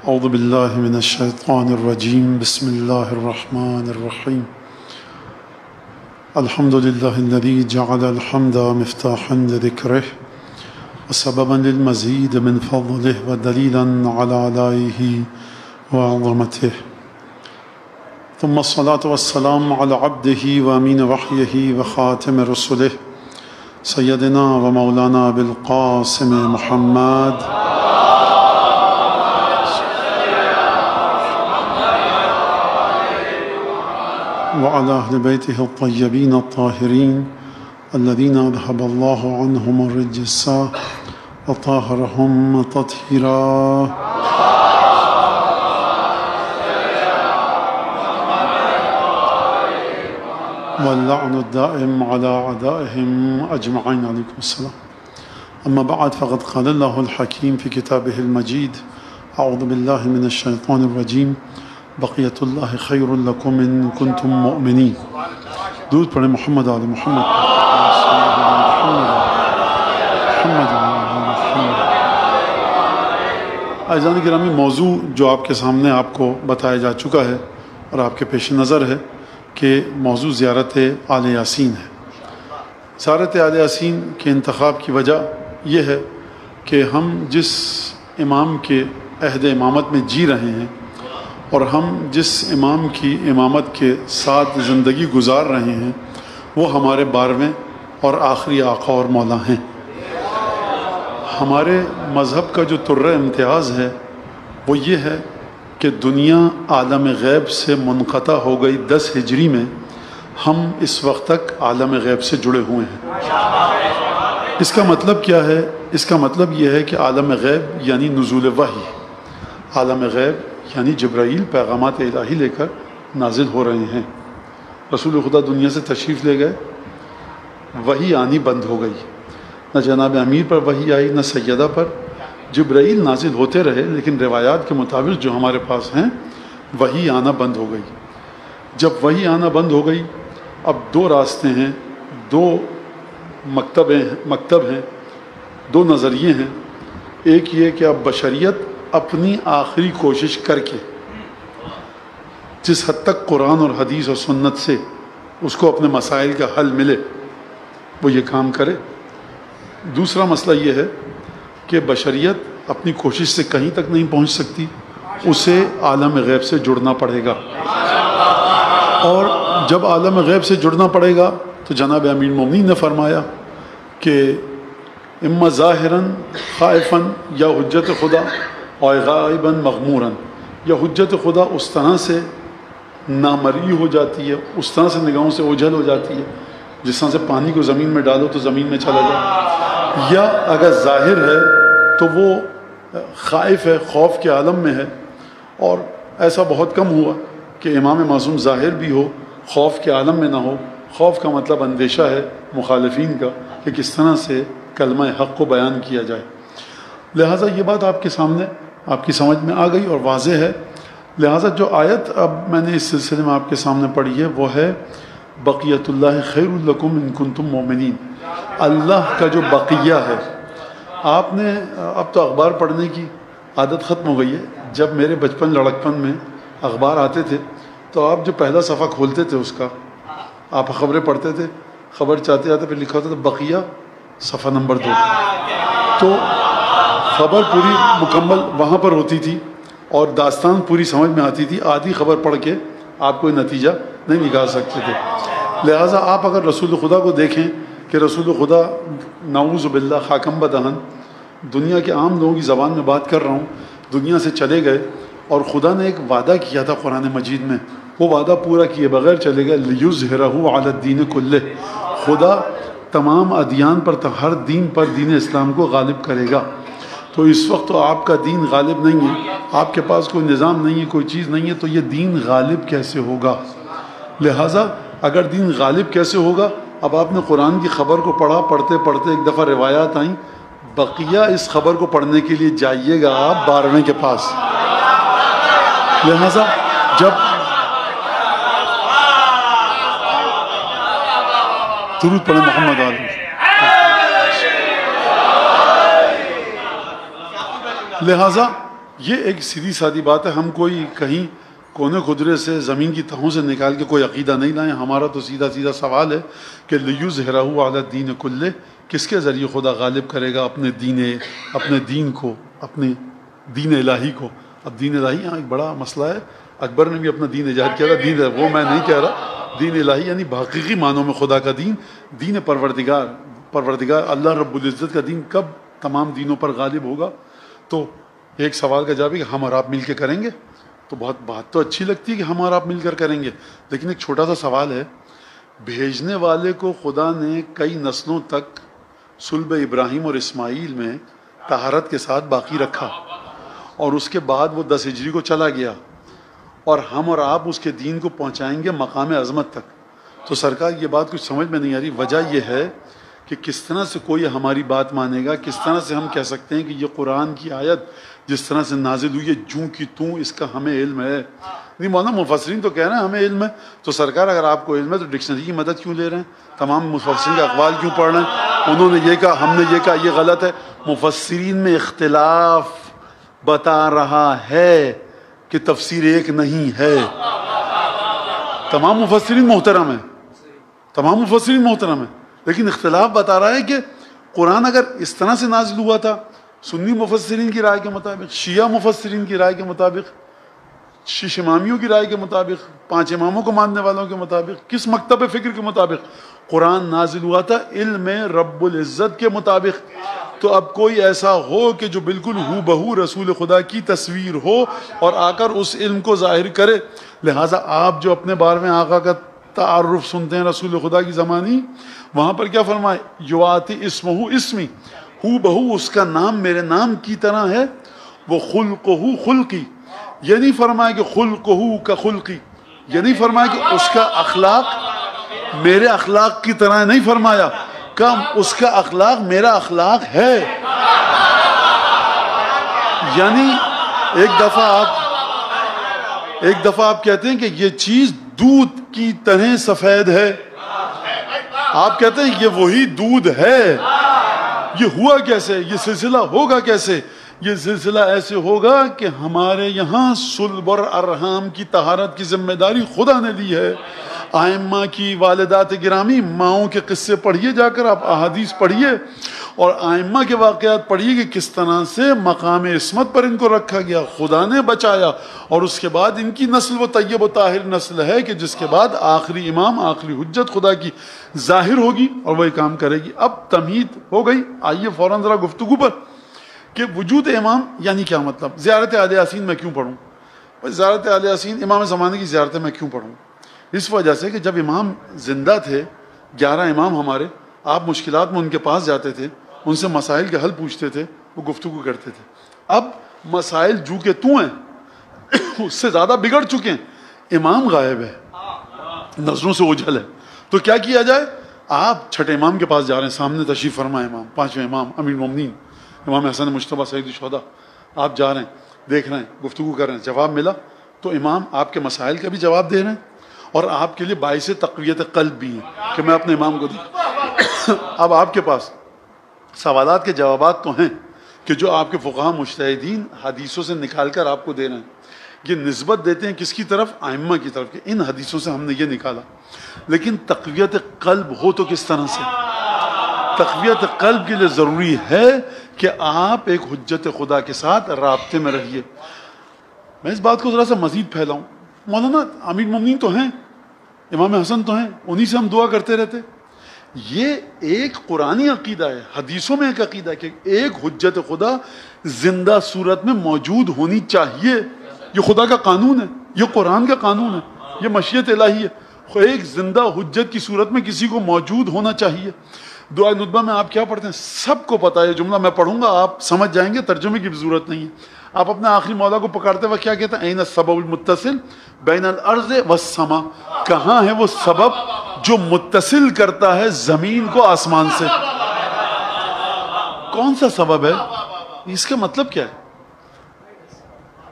اعوذ باللہ من الشیطان الرجیم بسم اللہ الرحمن الرحیم الحمد للہ الذی جعل الحمد مفتاحا لذکرہ وسببا للمزید من فضلہ ودلیلا علی آلائہ وعظمتہ ثم الصلاة والسلام علی عبدہ وامین وحیہ وخاتم رسلہ سیدنا و مولانا بالقاسم محمد وعلى أهل بيته الطيبين الطاهرين الذين أذهب الله عنهم الرجس وطهرهم تطهيرا واللعن الدائم على أعدائهم أجمعين. عليكم السلام. أما بعد فقد قال الله الحكيم في كتابه المجيد أعوذ بالله من الشيطان الرجيم بقیت اللہ خیر لکم ان کنتم مؤمنین. درود پڑھیں محمد آل محمد. عزیزان گرامی، موضوع جو آپ کے سامنے آپ کو بتایا جا چکا ہے اور آپ کے پیش نظر ہے کہ موضوع زیارت آل یاسین ہے. زیارت آل یاسین کے انتخاب کی وجہ یہ ہے کہ ہم جس امام کے عہد امامت میں جی رہے ہیں اور ہم جس امام کی امامت کے ساتھ زندگی گزار رہے ہیں وہ ہمارے 12ویں اور آخری آقا اور مولا ہیں. ہمارے مذہب کا جو طرۂ امتیاز ہے وہ یہ ہے کہ دنیا عالم غیب سے منقطع ہو گئی 10 ہجری میں، ہم اس وقت تک عالم غیب سے جڑے ہوئے ہیں. اس کا مطلب کیا ہے؟ اس کا مطلب یہ ہے کہ عالم غیب یعنی نزول وحی، عالم غیب یعنی جبرائیل پیغامات الہی لے کر نازل ہو رہے ہیں. رسول خدا دنیا سے تشریف لے گئے، وحی آنی بند ہو گئی. نہ جناب امیر پر وحی آئی، نہ سیدہ پر. جبرائیل نازل ہوتے رہے لیکن روایات کے مطابق جو ہمارے پاس ہیں وحی آنا بند ہو گئی. جب وحی آنا بند ہو گئی، اب 2 راستے ہیں، 2 مکتب ہیں، 2 نظریے ہیں. ایک یہ کہ اب بشریت اپنی آخری کوشش کر کے جس حد تک قرآن اور حدیث اور سنت سے اس کو اپنے مسائل کا حل ملے وہ یہ کام کرے. دوسرا مسئلہ یہ ہے کہ بشریت اپنی کوشش سے کہیں تک نہیں پہنچ سکتی، اسے عالم غیب سے جڑنا پڑے گا. اور جب عالم غیب سے جڑنا پڑے گا تو جناب امیر المومنین نے فرمایا کہ اما ظاہراً خائفاً یا حجت خدا اور غائباً مغموراً، یا حجت خدا اس طرح سے نامرئی ہو جاتی ہے، اس طرح سے نگاہوں سے اوجھل ہو جاتی ہے جس طرح سے پانی کو زمین میں ڈالو تو زمین میں چلا جائے، یا اگر ظاہر ہے تو وہ خائف ہے، خوف کے عالم میں ہے. اور ایسا بہت کم ہوا کہ امام معصوم ظاہر بھی ہو، خوف کے عالم میں نہ ہو. خوف کا مطلب اندیشہ ہے مخالفین کا کہ کس طرح سے کلمہ حق کو بیان کیا جائے. لہٰذا یہ بات آپ کے سامنے آپ کی سمجھ میں آ گئی اور واضح ہے. لہٰذا جو آیت اب میں نے اس سلسلے میں آپ کے سامنے پڑھی ہے وہ ہے بقیت اللہ خیر لکم ان کنتم مؤمنین. اللہ کا جو بقیہ ہے، آپ نے اب تو اخبار پڑھنے کی عادت ختم ہو گئی ہے. جب میرے بچپن لڑکپن میں اخبار آتے تھے تو آپ جو پہلا صفحہ کھولتے تھے اس کا آپ خبریں پڑھتے تھے، خبر چاہتے آتے پھر لکھا ہوتا تھا بقیہ صفحہ نمبر 2. تو خبر پوری مکمل وہاں پر ہوتی تھی اور داستان پوری سمجھ میں آتی تھی. آدھی خبر پڑھ کے آپ کوئی نتیجہ نہیں نکال سکتے تھے. لہٰذا آپ اگر رسول خدا کو دیکھیں کہ رسول خدا نعوذ باللہ خاکم بدہن، دنیا کے عام لوگوں کی زبان میں بات کر رہا ہوں، دنیا سے چلے گئے اور خدا نے ایک وعدہ کیا تھا قرآن مجید میں، وہ وعدہ پورا کیے بغیر چلے گئے. لیظہرہ علی الدین کلہ، خدا تمام ادیان پر، ہر دین پر دین اسلام کو غالب کرے گا. تو اس وقت تو آپ کا دین غالب نہیں ہے، آپ کے پاس کوئی نظام نہیں ہے، کوئی چیز نہیں ہے، تو یہ دین غالب کیسے ہوگا؟ لہٰذا اگر دین غالب کیسے ہوگا؟ اب آپ نے قرآن کی خبر کو پڑھا، پڑھتے پڑھتے ایک دفعہ روایات آئیں، بقیہ اس خبر کو پڑھنے کے لیے جائیے گا آپ 12ویں کے پاس. لہٰذا جب درود پڑھیں محمد علی. لہٰذا یہ ایک سیدھی سادی بات ہے. ہم کوئی کہیں کونے خدرے سے زمین کی تہوں سے نکال کے کوئی عقیدہ نہیں لائیں. ہمارا تو سیدھا سیدھا سوال ہے کہ لیظہرہ علی الدین کلہ، کس کے ذریعے خدا غالب کرے گا اپنے دین کو، اپنے دین الہی کو. اب دین الہی یہاں ایک بڑا مسئلہ ہے. اکبر نے بھی اپنا دین ایجاد کیا تھا. دین وہ میں نہیں کہہ رہا. دین الہی یعنی حقیقی معنوں میں خدا کا دین، دین پروردگار اللہ رب العزت کا دین کب تمام دینوں پر غالب ہوگا. تو ایک سوال کا جواب ہے کہ ہم اور آپ مل کے کریں گے. تو بات تو اچھی لگتی ہے کہ ہم اور آپ مل کر کریں گے، لیکن ایک چھوٹا سا سوال ہے. بھیجنے والے کو خدا نے کئی نسلوں تک صلب ابراہیم اور اسماعیل میں طہارت کے ساتھ باقی رکھا، اور اس کے بعد وہ 10 ہجری کو چلا گیا، اور ہم اور آپ اس کے دین کو پہنچائیں گے مقام عظمت تک. تو سرکار یہ بات کچھ سمجھ میں نہیں آ رہی. وجہ یہ ہے کہ کس طرح سے کوئی ہماری بات مانے گا، کس طرح سے ہم کہہ سکتے ہیں کہ یہ قرآن کی آیت جس طرح سے نازل ہوئی ہے جوں کی توں اس کا ہمیں علم ہے. نہیں مولانا مفسرین تو کہہ رہے ہیں ہمیں علم ہے. تو سرکار اگر آپ کو علم ہے تو ڈکشنری کی مدد کیوں لے رہے ہیں؟ تمام مفسرین کے اقوال کیوں پڑھ رہے ہیں؟ انہوں نے یہ کہا، ہم نے یہ کہا، یہ غلط ہے. مفسرین میں اختلاف بتا رہا ہے کہ تفسیر ایک نہیں ہے. تمام مفسرین محترم ہیں، لیکن اختلاف بتا رہا ہے کہ قرآن اگر اس طرح سے نازل ہوا تھا، سنی مفسرین کی رائے کے مطابق، شیعہ مفسرین کی رائے کے مطابق، شیش امامیوں کی رائے کے مطابق، 5 اماموں کو ماننے والوں کے مطابق، کس مکتب فکر کے مطابق قرآن نازل ہوا تھا؟ علم رب العزت کے مطابق. تو اب کوئی ایسا ہو کہ جو بالکل ہو بہو رسول خدا کی تصویر ہو اور آ کر اس علم کو ظاہر کرے. لہٰذا آپ جو اپنے بارے میں آقا کا تعارف سنتے ہیں رسول خدا کی زمانی، وہاں پر کیا فرمائے؟ یواتی اسمہ اسمی، ہو بہو اس کا نام میرے نام کی طرح ہے. وہ خلقہ خلقی، یہ نہیں فرمایا کہ خلقہ کا خلقی، یہ نہیں فرمایا کہ اس کا اخلاق میرے اخلاق کی طرح، نہیں فرمایا کہ اس کا اخلاق میرا اخلاق ہے. یعنی ایک دفعہ آپ کہتے ہیں کہ یہ چیز دودھ کی طرح سفید ہے، آپ کہتے ہیں یہ وہی دودھ ہے. یہ ہوا کیسے؟ یہ سلسلہ ہوگا کیسے؟ یہ سلسلہ ایسے ہوگا کہ ہمارے یہاں صلب اور ارحام کی طہارت کی ذمہ داری خدا نے دی ہے. ائمہ کی والدات گرامی ماؤں کے قصے پڑھیے، جا کر آپ احادیث پڑھیے اور ائمہ کے واقعات پڑھیے کہ کس طرح سے مقام عصمت پر ان کو رکھا گیا، خدا نے بچایا، اور اس کے بعد ان کی نسل وہ طیب و طاہر نسل ہے کہ جس کے بعد آخری امام، آخری حجت خدا کی ظاہر ہوگی اور وہی کام کرے گی. اب تمہید ہو گئی. آئیے فوراً ذرا گفتگو پر کہ وجود امام یعنی کیا مطلب. زیارت اہل یاسین میں کیوں پڑھوں؟ زیارت اہل یاسین امام زمانے کی زیارتیں میں کیوں پڑھوں؟ اس وجہ سے کہ جب امام زندہ تھے، 11 امام ہمارے، آپ مشکلات میں ان کے پاس جاتے تھے، ان سے مسائل کے حل پوچھتے تھے، وہ گفتگو کرتے تھے. اب مسائل جو کہ تو ہیں اس سے زیادہ بگڑ چکے ہیں. امام غائب ہے، نظروں سے اوجھل ہے. تو کیا کیا جائے؟ آپ چھٹے امام کے پاس جا رہے ہیں، سامنے تشریف فرما امام، 5ویں امام امیر المومنین امام حسن مجتبیٰ سید الشہداء. آپ جا رہے ہیں، دیکھ رہے ہیں، گفتگو کر رہے ہیں، جواب ملا تو امام آپ کے مسائل کا بھی جواب دے رہے ہیں اور آپ کے لیے باعث تقویت قلب بھی ہیں کہ میں اپنے امام کو دیکھ. اب آپ کے پاس سوالات کے جوابات تو ہیں کہ جو آپ کے فقہاء مجتہدین حدیثوں سے نکال کر آپ کو دے رہے ہیں. یہ نسبت دیتے ہیں کس کی طرف؟ ائمہ کی طرف، کہ ان حدیثوں سے ہم نے یہ نکالا. لیکن تقویت قلب ہو تو کس طرح سے؟ تقویت قلب کے لیے ضروری ہے کہ آپ ایک حجت خدا کے ساتھ رابطے میں رہیے. میں اس بات کو ذرا سا مزید پھیلاؤں. مولانا امیر المومنین تو ہیں، امام حسن تو ہیں، انہی سے ہم دعا کرتے رہتے. یہ ایک قرآنی عقیدہ ہے، حدیثوں میں ایک عقیدہ ہے کہ ایک حجت خدا زندہ صورت میں موجود ہونی چاہیے. یہ خدا کا قانون ہے، یہ قرآن کا قانون ہے، یہ مشیت الہی ہے. ایک زندہ حجت کی صورت میں کسی کو موجود ہونا چاہیے. دعا ندبہ میں آپ کیا پڑھتے ہیں؟ سب کو پتا ہے. جملہ میں پڑھوں گا آپ سمجھ جائیں گے، ترجمے کی بھی ضرورت نہیں ہے. آپ اپنے آخری مولا کو پکارتے وقت کیا کہتے ہیں؟ این السبب المتصل بین الارض والسماء. کہاں ہے وہ سبب جو متصل کرتا ہے زمین کو آسمان سے؟ کون سا سبب ہے؟ اس کا مطلب کیا ہے؟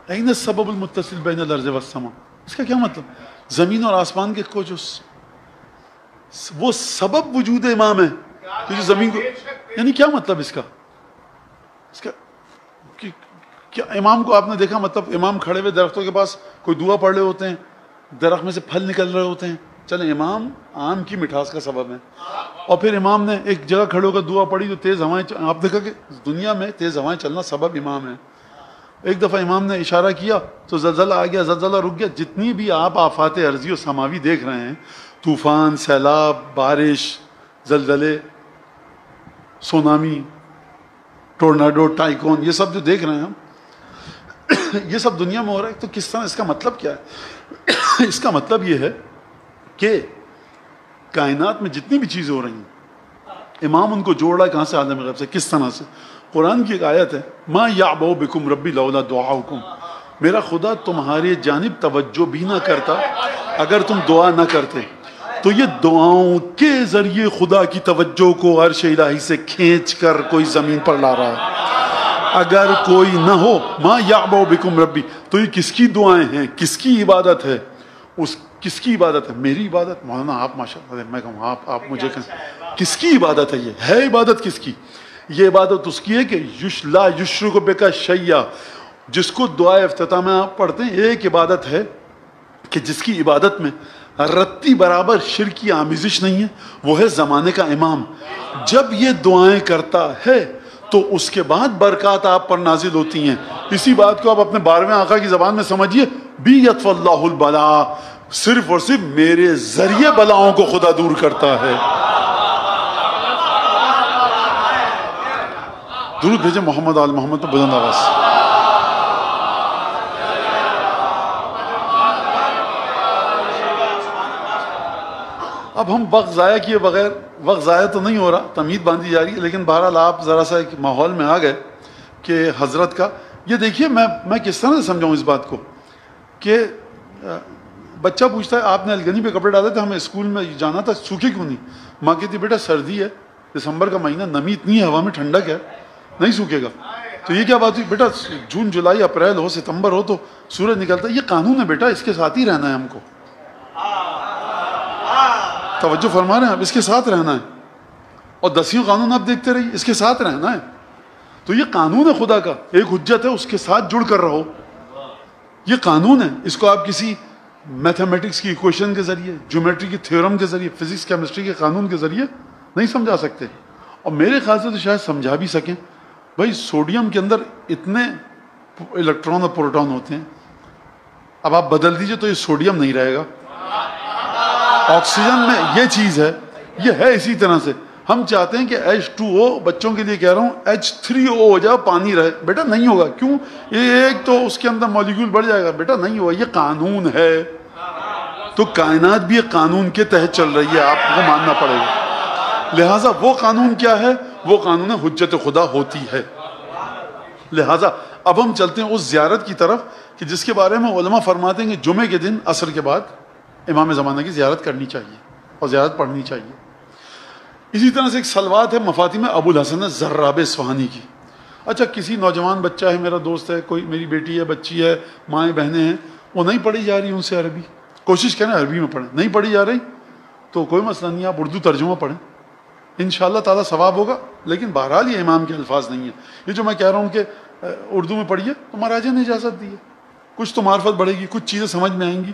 این السبب المتصل بین الارض والسماء، اس کا کیا مطلب؟ زمین اور آسمان کے کو جو وہ سبب وجود امام ہے کہ جو زمین کو، یعنی کیا مطلب اس کا کیا امام کو آپ نے دیکھا؟ مطلب امام کھڑے ہوئے درختوں کے پاس کوئی دعا پڑھ رہے ہوتے ہیں، درخت میں سے پھل نکل رہے ہوتے ہیں، چلیں امام آم کی مٹھاس کا سبب ہے، اور پھر امام نے ایک جگہ کھڑے ہو کر دعا پڑھی تو تیز ہوائیں، آپ دیکھا کہ دنیا میں تیز ہوائیں چلنا سبب امام ہے۔ ایک دفعہ امام نے اشارہ کیا تو زلزلہ آ گیا، زلزلہ رک گیا۔ جتنی بھی آپ آفات ارضی و سماوی دیکھ رہے ہیں، طوفان، سیلاب، بارش، زلزلے، سونامی، ٹورناڈو، ٹائیکون، یہ سب جو دیکھ رہے ہیں ہم، یہ سب دنیا میں ہو رہا ہے۔ تو کس طرح اس کا مطلب کیا ہے؟ اس کا مطلب یہ ہے کہ کائنات میں جتنی بھی چیزیں ہو رہی ہیں، امام ان کو جوڑ رہا ہے کہاں سے؟ عالم غیب سے۔ کس طرح سے؟ قرآن کی ایک آیت ہے، ما یعبؤ بکم ربی لولا دعاؤکم، میرا خدا تمہاری جانب توجہ بھی نہ کرتا اگر تم دعا نہ کرتے۔ تو یہ دعاؤں کے ذریعے خدا کی توجہ کو عرش الہی سے کھینچ کر کوئی زمین پر لا رہا ہے۔ اگر کوئی نہ ہو، ما یعبؤ بکم ربی، تو یہ کس کی دعائیں ہیں، کس کی عبادت ہے؟ اس کس کی عبادت ہے؟ میری عبادت؟ مولانا آپ ماشاءاللہ، میں کہوں آپ مجھے کہیں کس کی عبادت ہے؟ یہ ہے عبادت کس کی؟ یہ عبادت اس کی ہے کہ لا یشرک بک شیئا، جس کو دعائے افتتاح میں آپ پڑھتے ہیں، ایک عبادت ہے کہ جس کی عبادت میں رتی برابر شرک کی آمیزش نہیں ہے، وہ ہے زمانے کا امام۔ جب یہ دعائیں کرتا ہے تو اس کے بعد برکات آپ پر نازل ہوتی ہیں۔ اسی بات کو آپ اپنے 12ویں آقا کی زبان میں سمجھیے، بی یطف اللہ البلا، صرف اور صرف میرے ذریعے بلاؤں کو خدا دور کرتا ہے۔ درود بھیجیں محمد آل محمد پر بلند آواز۔ اب ہم وقت ضائع کیے بغیر، وقت ضائع تو نہیں ہو رہا، تمہید باندھی جا رہی ہے، لیکن بہرحال آپ ذرا سا ایک ماحول میں آ گئے کہ حضرت کا یہ دیکھیے، میں کس طرح سے سمجھاؤں اس بات کو کہ بچہ پوچھتا ہے آپ نے الگنی پہ کپڑے ڈالے تھے، ہمیں اسکول میں جانا تھا، سوکھے کیوں نہیں؟ ماں کہتی بیٹا سردی ہے، دسمبر کا مہینہ، نمی اتنی ہے، ہوا میں ٹھنڈک ہے، نہیں سوکھے گا۔ تو یہ کیا بات ہوئی بیٹا؟ جون جولائی اپریل ہو، ستمبر ہو تو سورج نکلتا ہے، یہ قانون ہے بیٹا، اس کے ساتھ ہی رہنا ہے ہم کو۔ توجہ فرما رہے ہیں آپ؟ اس کے ساتھ رہنا ہے، اور 10 قانون آپ دیکھتے رہیے، اس کے ساتھ رہنا ہے۔ تو یہ قانون ہے خدا کا، ایک حجت ہے، اس کے ساتھ جڑ کر رہو، یہ قانون ہے۔ اس کو آپ کسی میتھمیٹکس کی ایکویشن کے ذریعے، جیومیٹری کی تھیورم کے ذریعے، فزکس کیمسٹری کے قانون کے ذریعے نہیں سمجھا سکتے، اور میرے خیال سے تو شاید سمجھا بھی سکیں۔ بھائی سوڈیم کے اندر اتنے الیکٹران اور پروٹون ہوتے ہیں، اب آپ بدل دیجئے تو یہ سوڈیم نہیں رہے گا۔ آکسیجن میں یہ چیز ہے، یہ ہے اسی طرح سے۔ ہم چاہتے ہیں کہ H2O، بچوں کے لیے کہہ رہا ہوں، H3O ہو جائے، پانی رہے، بیٹا نہیں ہوگا۔ کیوں؟ یہ ایک تو اس کے اندر مالیکیول بڑھ جائے گا، بیٹا نہیں ہوگا، یہ قانون ہے۔ تو کائنات بھی ایک قانون کے تحت چل رہی ہے، آپ کو ماننا پڑے گا۔ لہٰذا وہ قانون کیا ہے؟ وہ قانون حجت خدا ہوتی ہے۔ لہٰذا اب ہم چلتے ہیں اس زیارت کی طرف کہ جس کے بارے میں علماء فرماتے ہیں کہ جمعے کے دن عصر کے بعد امام زمانہ کی زیارت کرنی چاہیے اور زیارت پڑھنی چاہیے۔ اسی طرح سے ایک صلوات ہے مفاتیح ابو الحسن الزراب اصفہانی کی۔ اچھا کسی نوجوان بچہ ہے، میرا دوست ہے، کوئی میری بیٹی ہے، بچی ہے، مائیں بہنیں ہیں، وہ نہیں پڑھی جا رہی ان سے عربی، کوشش کریں عربی میں پڑھیں، نہیں پڑھی جا رہی تو کوئی مسئلہ نہیں، آپ اردو ترجمہ پڑھیں، انشاءاللہ تعالیٰ ثواب ہوگا۔ لیکن بہرحال یہ امام کے الفاظ نہیں ہیں۔ یہ جو میں کہہ رہا ہوں کہ اردو میں پڑھیے تو مہاراجہ نے اجازت دی ہے، کچھ تو معرفت بڑھے گی، کچھ چیزیں سمجھ میں آئیں گی،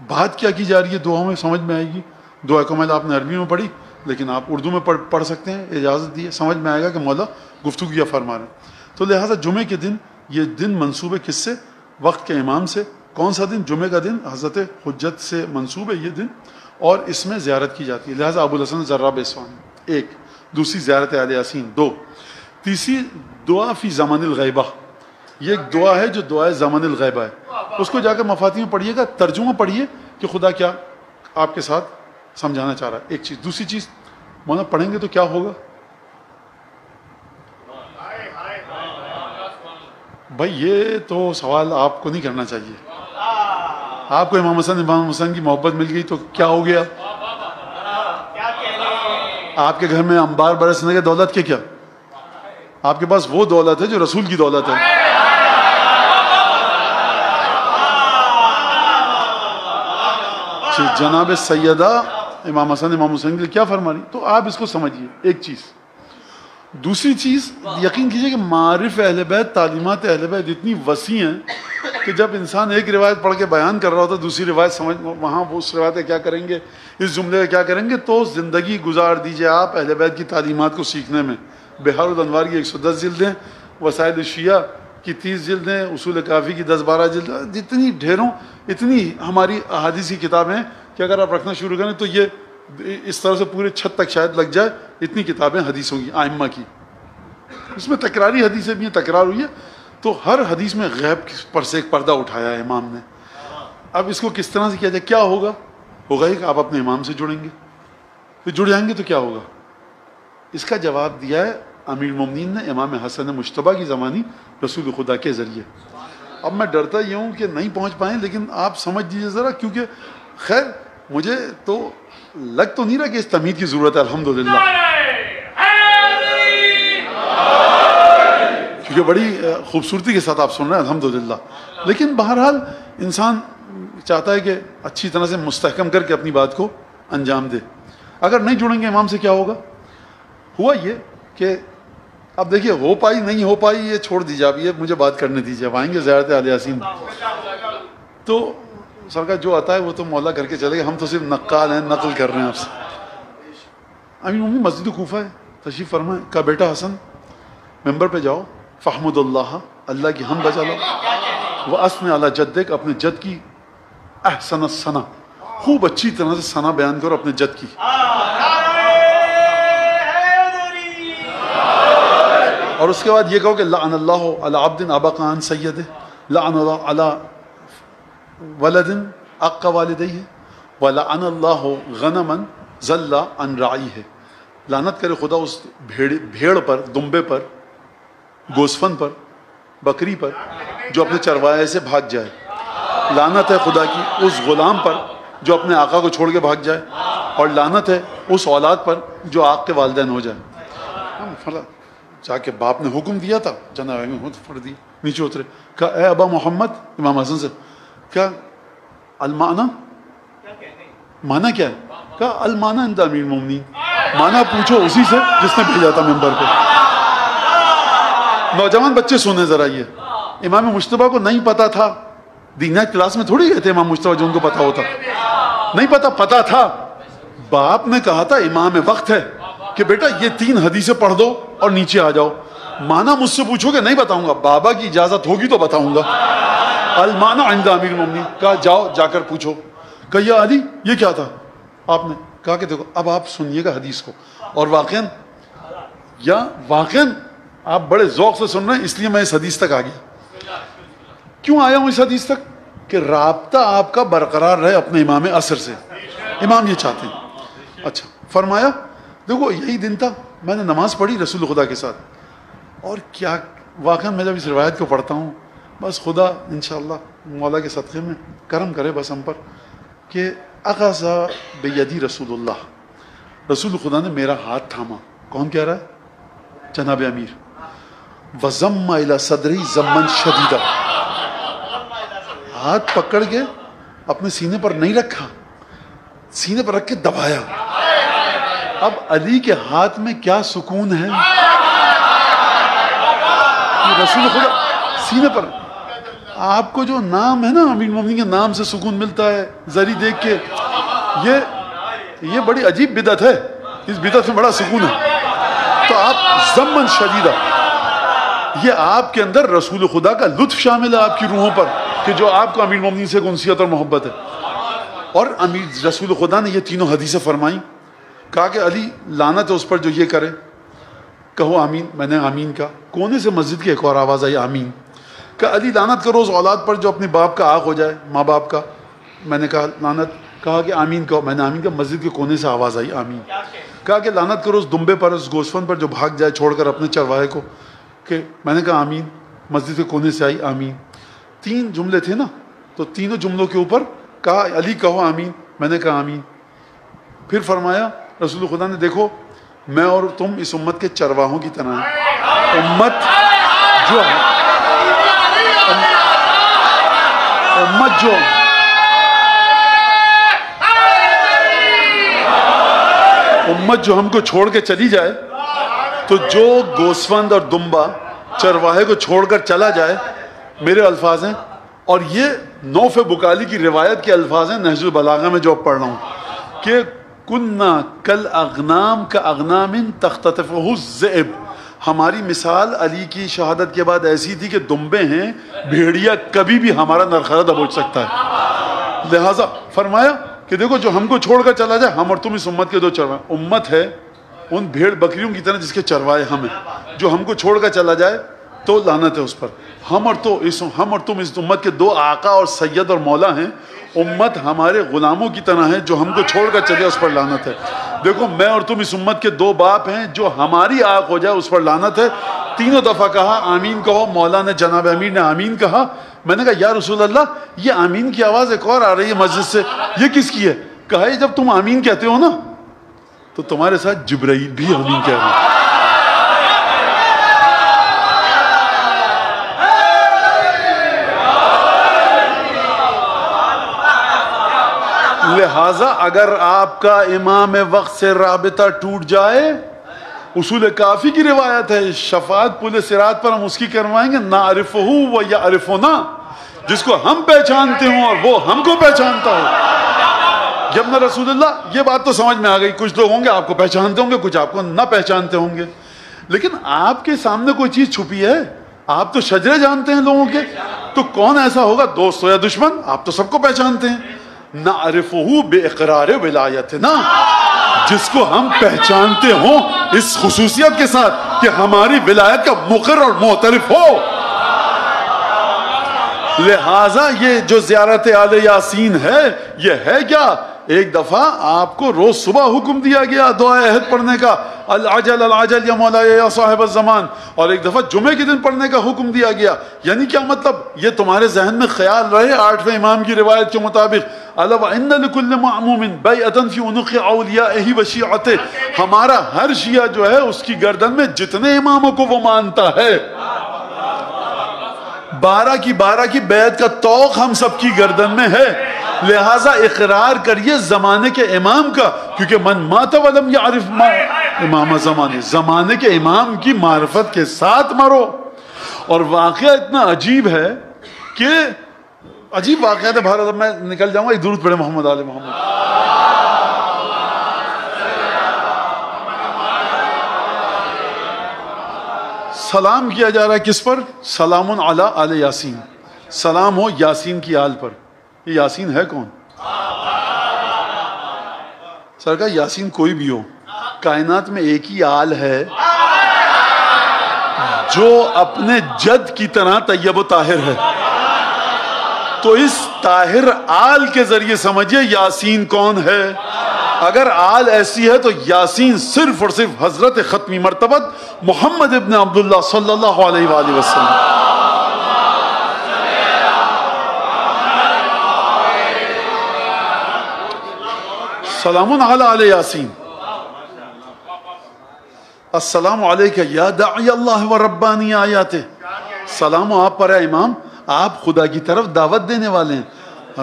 بات کیا کی جا رہی ہے دعاؤں میں سمجھ میں آئے گی۔ دعا کمل آپ نے عربی میں پڑھی لیکن آپ اردو میں پڑھ سکتے ہیں، اجازت دی ہے، سمجھ میں آئے گا کہ مولا گفتگو کیا فرما رہے ہیں۔ تو لہٰذا جمعے کے دن یہ دن منسوب ہے کس سے؟ وقت کے امام سے۔ کون سا دن؟ جمعے کا دن حضرت حجت سے منسوب ہے یہ دن، اور اس میں زیارت کی جاتی ہے۔ لہٰذا ابو الحسن زراب اصفہانی ایک، دوسری زیارت اہل یاسین دو، تیسری دعا فی زمان الغیبہ، یہ ایک دعا ہے جو دعائے زمان الغیبہ ہے، اس کو جا کر مفاتیح میں پڑھیے گا، ترجمہ پڑھیے کہ خدا کیا آپ کے ساتھ سمجھانا چاہ رہا ہے۔ ایک چیز، دوسری چیز مولانا پڑھیں گے تو کیا ہوگا؟ بھائی یہ تو سوال آپ کو نہیں کرنا چاہیے۔ آپ کو امام حسن کی محبت مل گئی تو کیا ہو گیا؟ آپ کے گھر میں انبار برسنے کے دولت کے کیا؟ آپ کے پاس وہ دولت ہے جو رسول کی دولت ہے۔ جناب سیدہ امام حسن امام حسین کے لیے کیا فرما رہی؟ تو آپ اس کو سمجھیے ایک چیز، دوسری چیز یقین کیجئے کہ معارف اہل بیت، تعلیمات اہل بیت اتنی وسیع ہیں کہ جب انسان ایک روایت پڑھ کے بیان کر رہا ہوتا ہے دوسری روایت سمجھ وہاں وہ اس روایت کیا کریں گے، اس جملے کا کیا کریں گے، تو زندگی گزار دیجئے آپ اہل بیت کی تعلیمات کو سیکھنے میں۔ بہار الانوار کی 110 جلدیں، وسائل الشیعہ کی 30 جلدیں، اصول کافی کی 10-12 جلدیں، جتنی ڈھیروں اتنی ہماری احادیث کی کتابیں کہ اگر آپ رکھنا شروع کریں تو یہ اس طرح سے پورے چھت تک شاید لگ جائے، اتنی کتابیں حدیثوں کی ائمہ کی۔ اس میں تکراری حدیثیں بھی ہیں، تکرار ہوئی ہے، تو ہر حدیث میں غیب پر سے ایک پردہ اٹھایا ہے امام نے۔ اب اس کو کس طرح سے کیا جائے، کیا ہوگا؟ ہوگا ہی کہ آپ اپنے امام سے جڑیں گے، پھر جڑ جائیں گے تو کیا ہوگا؟ اس کا جواب دیا ہے امیر المومنین نے امام حسن مجتبیٰ کی زمانی رسول خدا کے ذریعے۔ اب میں ڈرتا یہ ہوں کہ نہیں پہنچ پائیں، لیکن آپ سمجھ دیجیے ذرا، کیونکہ خیر مجھے تو لگ تو نہیں رہا کہ اس تمہید کی ضرورت ہے، الحمدللہ، کیونکہ بڑی خوبصورتی کے ساتھ آپ سن رہے ہیں الحمدللہ، لیکن بہرحال انسان چاہتا ہے کہ اچھی طرح سے مستحکم کر کے اپنی بات کو انجام دے۔ اگر نہیں جڑیں گے امام سے کیا ہوگا؟ ہوا یہ کہ اب دیکھیے ہو پائی نہیں ہو پائی یہ چھوڑ دیجیے، اب یہ مجھے بات کرنے دیجیے، اب آئیں گے زیارت آل یاسین تو سرکار جو آتا ہے وہ تو مولا کر کے چلے گا، ہم تو صرف نقال ہیں، نقل کر رہے ہیں آپ سے۔ امیر المومنین مسجد کوفہ ہے، تشریف فرمائیں، کہا بیٹا حسن ممبر پہ جاؤ، فحمد اللہ، اللہ کی حمد بجا لو، وَأَثْنِ عَلَى جَدِّكَ، اپنے جد کی احسن الثنا، خوب اچھی طرح سے ثنا بیان کرو اپنے جد کی، اور اس کے بعد یہ کہو کہ لعن اللہ علی عبد ابق عن سیدہ، لعن اللہ علی ولد اق والدیہ، ولعن اللہ غنما ضل عن رعیہ، لعنت کرے خدا اس بھیڑ پر، دمبے پر، گوسفن پر، بکری پر جو اپنے چروائے سے بھاگ جائے، لعنت ہے خدا کی اس غلام پر جو اپنے آقا کو چھوڑ کے بھاگ جائے، اور لعنت ہے اس اولاد پر جو آق کے والدین ہو جائے۔ جا کے باپ نے حکم دیا تھا، جناب پڑھ دی، نیچے اترے، کہا اے ابا محمد، امام حسن سے، کیا المعنی، معنی کیا ہے؟ کہا المعنی عند امیر المومنین، معنی پوچھو اسی سے جس نے بھیجا تھا ممبر پہ۔ نوجوان بچے سنیں ذرا، یہ امام مجتبیٰ کو نہیں پتا تھا، دینیات کلاس میں تھوڑی گئے تھے امام مجتبیٰ جو ان کو پتا ہوتا، نہیں پتا، پتا تھا، باپ نے کہا تھا امام وقت ہے کہ بیٹا یہ 3 حدیثیں پڑھ دو اور نیچے آ جاؤ، معنی مجھ سے پوچھو گے نہیں بتاؤں گا، بابا کی اجازت ہوگی تو بتاؤں گا۔ المعنی عند امیر المومنین، کہا جاؤ جا کر پوچھو۔ کہا یا علی یہ کیا تھا؟ آپ نے کہا کہ دیکھو اب آپ سنیے گا حدیث کو، اور واقعاً آپ بڑے ذوق سے سن رہے ہیں، اس لیے میں اس حدیث تک آ گیا۔ کیوں آیا ہوں اس حدیث تک؟ کہ رابطہ آپ کا برقرار رہے اپنے امام عصر سے، امام یہ چاہتے ہیں۔ اچھا فرمایا دیکھو یہی دن تھا، میں نے نماز پڑھی رسول خدا کے ساتھ، اور کیا واقعاً میں جب اس روایت کو پڑھتا ہوں بس خدا انشاءاللہ مولا کے صدقے میں کرم کرے بس ہم پر، کہ اخذ بیدی رسول اللہ، رسول خدا نے میرا ہاتھ تھاما۔ کون کہہ رہا ہے؟ جناب امیر۔ وَضَمَّ إِلَى صَدْرِي ضَمًّا شَدِيدًا، ہاتھ پکڑ کے اپنے سینے پر نہیں رکھا، سینے پر رکھ کے دبایا۔ اب علی کے ہاتھ میں کیا سکون ہے، رسول خدا سینے پر، آپ کو جو نام ہے نا امیر المومنین کے نام سے سکون ملتا ہے زری دیکھ کے، یہ بڑی عجیب بدعت ہے، اس بدعت میں بڑا سکون ہے۔ تو آپ ضمن شدیدہ، یہ آپ کے اندر رسول خدا کا لطف شامل ہے آپ کی روحوں پر، کہ جو آپ کو امیر المومنین سے انسیت اور محبت ہے۔ اور امیر رسول خدا نے یہ تینوں حدیثیں فرمائیں، کہا کہ علی لعنت ہے اس پر جو یہ کرے، کہو آمین۔ میں نے آمین کہا، کونے سے مسجد کی ایک اور آواز آئی آمین، کہ علی لعنت کرو اس اولاد پر جو اپنے باپ کا آق ہو جائے، ماں باپ کا۔ میں نے کہا لعنت، کہا کہ آمین کہو، میں نے آمین کہا، مسجد کے کونے سے آواز آئی آمین۔ کہا کہ لعنت کرو اس دمبے پر، اس گوسفن پر جو بھاگ جائے چھوڑ کر اپنے چرواہے کو، کہ میں نے کہا آمین، مسجد کے کونے سے آئی آمین۔ 3 جملے تھے نا، تو تینوں جملوں کے اوپر کہا علی کہو آمین، میں نے کہا آمین۔ پھر فرمایا رسول خدا نے دیکھو میں اور تم اس امت کے چرواہوں کی طرح ہیں، امت جو ہم کو چھوڑ کے چلی جائے تو جو گوسفند اور دمبا چرواہے کو چھوڑ کر چلا جائے، میرے الفاظ ہیں، اور یہ نوف بکالی کی روایت کے الفاظ ہیں نہج البلاغہ میں جو اب پڑھ رہا ہوں، کہ کننا کل اغنام کا اغنام تختطفہ الذئب، ہماری مثال علی کی شہادت کے بعد ایسی تھی کہ دمبے ہیں، بھیڑیا کبھی بھی ہمارا نرخرہ دبوچ سکتا ہے۔ لہٰذا فرمایا کہ دیکھو جو ہم کو چھوڑ کر چلا جائے، ہم اور تم اس امت کے دو چروائے، امت ہے ان بھیڑ بکریوں کی طرح جس کے چروائے ہم ہیں، جو ہم کو چھوڑ کر چلا جائے تو لعنت ہے اس پر۔ ہم اور تم اس امت کے دو آقا اور سید اور مولا ہیں، امت ہمارے غلاموں کی طرح ہے، جو ہم کو چھوڑ کر چلے اس پر لعنت ہے۔ دیکھو میں اور تم اس امت کے دو باپ ہیں، جو ہماری آنکھ ہو جائے اس پر لعنت ہے۔ تینوں دفعہ کہا آمین کہو، مولا نے جناب امیر نے آمین کہا۔ میں نے کہا یا رسول اللہ یہ آمین کی آواز ایک اور آ رہی ہے مسجد سے، یہ کس کی ہے؟ کہا یہ جب تم آمین کہتے ہو نا تو تمہارے ساتھ جبرائیل بھی آمین کہہ رہے ہیں۔ لہٰذا اگر آپ کا امام وقت سے رابطہ ٹوٹ جائے، اصول کافی کی روایت ہے، شفاعت پل صراط پر ہم اس کی کروائیں گے نعرفہ و یعرفنا، جس کو ہم پہچانتے ہوں اور وہ ہم کو پہچانتا ہو۔ جب نہ رسول اللہ، یہ بات تو سمجھ میں آ گئی، کچھ لوگ ہوں گے آپ کو پہچانتے ہوں گے، کچھ آپ کو نہ پہچانتے ہوں گے، لیکن آپ کے سامنے کوئی چیز چھپی ہے، آپ تو شجرے جانتے ہیں لوگوں کے، تو کون ایسا ہوگا دوست ہو یا دشمن، آپ تو سب کو پہچانتے ہیں۔ نعرفہ باقرار ولایتنا، جس کو ہم پہچانتے ہوں اس خصوصیت کے ساتھ کہ ہماری ولایت کا مقر اور معترف ہو۔ لہٰذا یہ جو زیارت آل یاسین ہے، یہ ہے کیا؟ ایک دفعہ آپ کو روز صبح حکم دیا گیا دعائے عہد پڑھنے کا، العجل العجل یا مولاي یا صاحب الزمان، اور ایک دفعہ جمعے کے دن پڑھنے کا حکم دیا گیا۔ یعنی کیا مطلب؟ یہ تمہارے ذہن میں خیال رہے 8ویں امام کی روایت کے مطابق، الا وان لكل معموم بیعۃ فی عنق اولیائہ و شیعتہ، ہمارا ہر شیعہ جو ہے اس کی گردن میں جتنے اماموں کو وہ مانتا ہے، 12 کی بیعت کا توق ہم سب کی گردن میں ہے۔ لہٰذا اقرار کریے زمانے کے امام کا، کیونکہ من مات ولم یعرف امام زمانے، زمانے کے امام کی معرفت کے ساتھ مرو۔ اور واقعہ اتنا عجیب ہے کہ عجیب واقعہ ہے، بھارت میں نکل جاؤں گا، ایک درود پڑھے محمد آل محمد۔ سلام کیا جا رہا ہے کس پر؟ سلام علی آل یاسین، سلام ہو یاسین کی آل پر۔ یہ یاسین ہے کون؟ سرکار یاسین کوئی بھی ہو، کائنات میں ایک ہی آل ہے جو اپنے جد کی طرح طیب و طاہر ہے، تو اس طاہر آل کے ذریعے سمجھیے یاسین کون ہے۔ اگر آل ایسی ہے تو یاسین صرف اور صرف حضرت ختمی مرتبت محمد ابن عبداللہ صلی اللہ علیہ وآلہ وسلم۔ سلام علی آل یاسین، السلام علیکہ یا داعی اللہ و ربانی آیاتہ، سلام آپ پر ہے امام، آپ خدا کی طرف دعوت دینے والے ہیں،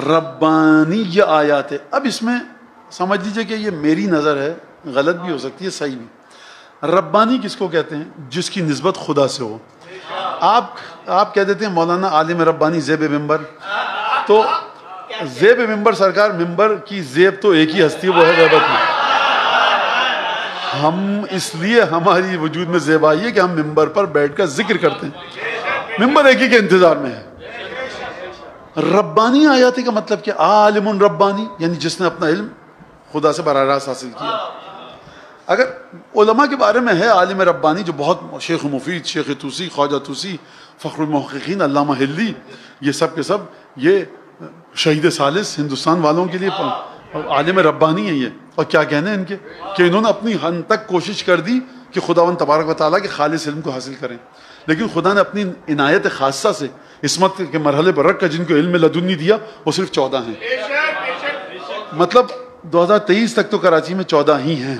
ربانی آیات۔ اب اس میں سمجھ لیجئے کہ یہ میری نظر ہے، غلط بھی ہو سکتی ہے صحیح بھی۔ ربانی کس کو کہتے ہیں؟ جس کی نسبت خدا سے ہو۔ آپ کہہ دیتے ہیں مولانا عالم ربانی زیب ممبر، تو زیب ممبر سرکار، ممبر کی زیب تو ایک ہی ہستی ہے، وہ ہے غیبت میں۔ ہم اس لیے ہماری وجود میں زیب آئی ہے کہ ہم ممبر پر بیٹھ کر ذکر کرتے ہیں، ممبر ایک ہی کے انتظار میں ہے۔ ربانی آیاتی کا مطلب کیا؟ عالم ربانی، یعنی جس نے اپنا علم خدا سے براہ راست حاصل کیا۔ اگر علماء کے بارے میں ہے عالم ربانی جو بہت، شیخ مفید، شیخ توسی، خواجہ توسی، فخر المحققین علامہ ہلی، یہ سب کے سب یہ شہید ثالث ہندوستان والوں کے لیے عالم ربانی ہیں یہ۔ اور کیا کہنے ان کے کہ انہوں نے اپنی حد تک کوشش کر دی کہ خداوند تبارک و تعالیٰ کے خالص علم کو حاصل کریں، لیکن خدا نے اپنی عنایت خاصہ سے عصمت کے مرحلے پر رکھ کر جن کو علم لدنی دیا وہ صرف 14 ہیں۔ مطلب 2023 تک تو کراچی میں 14 ہی ہیں۔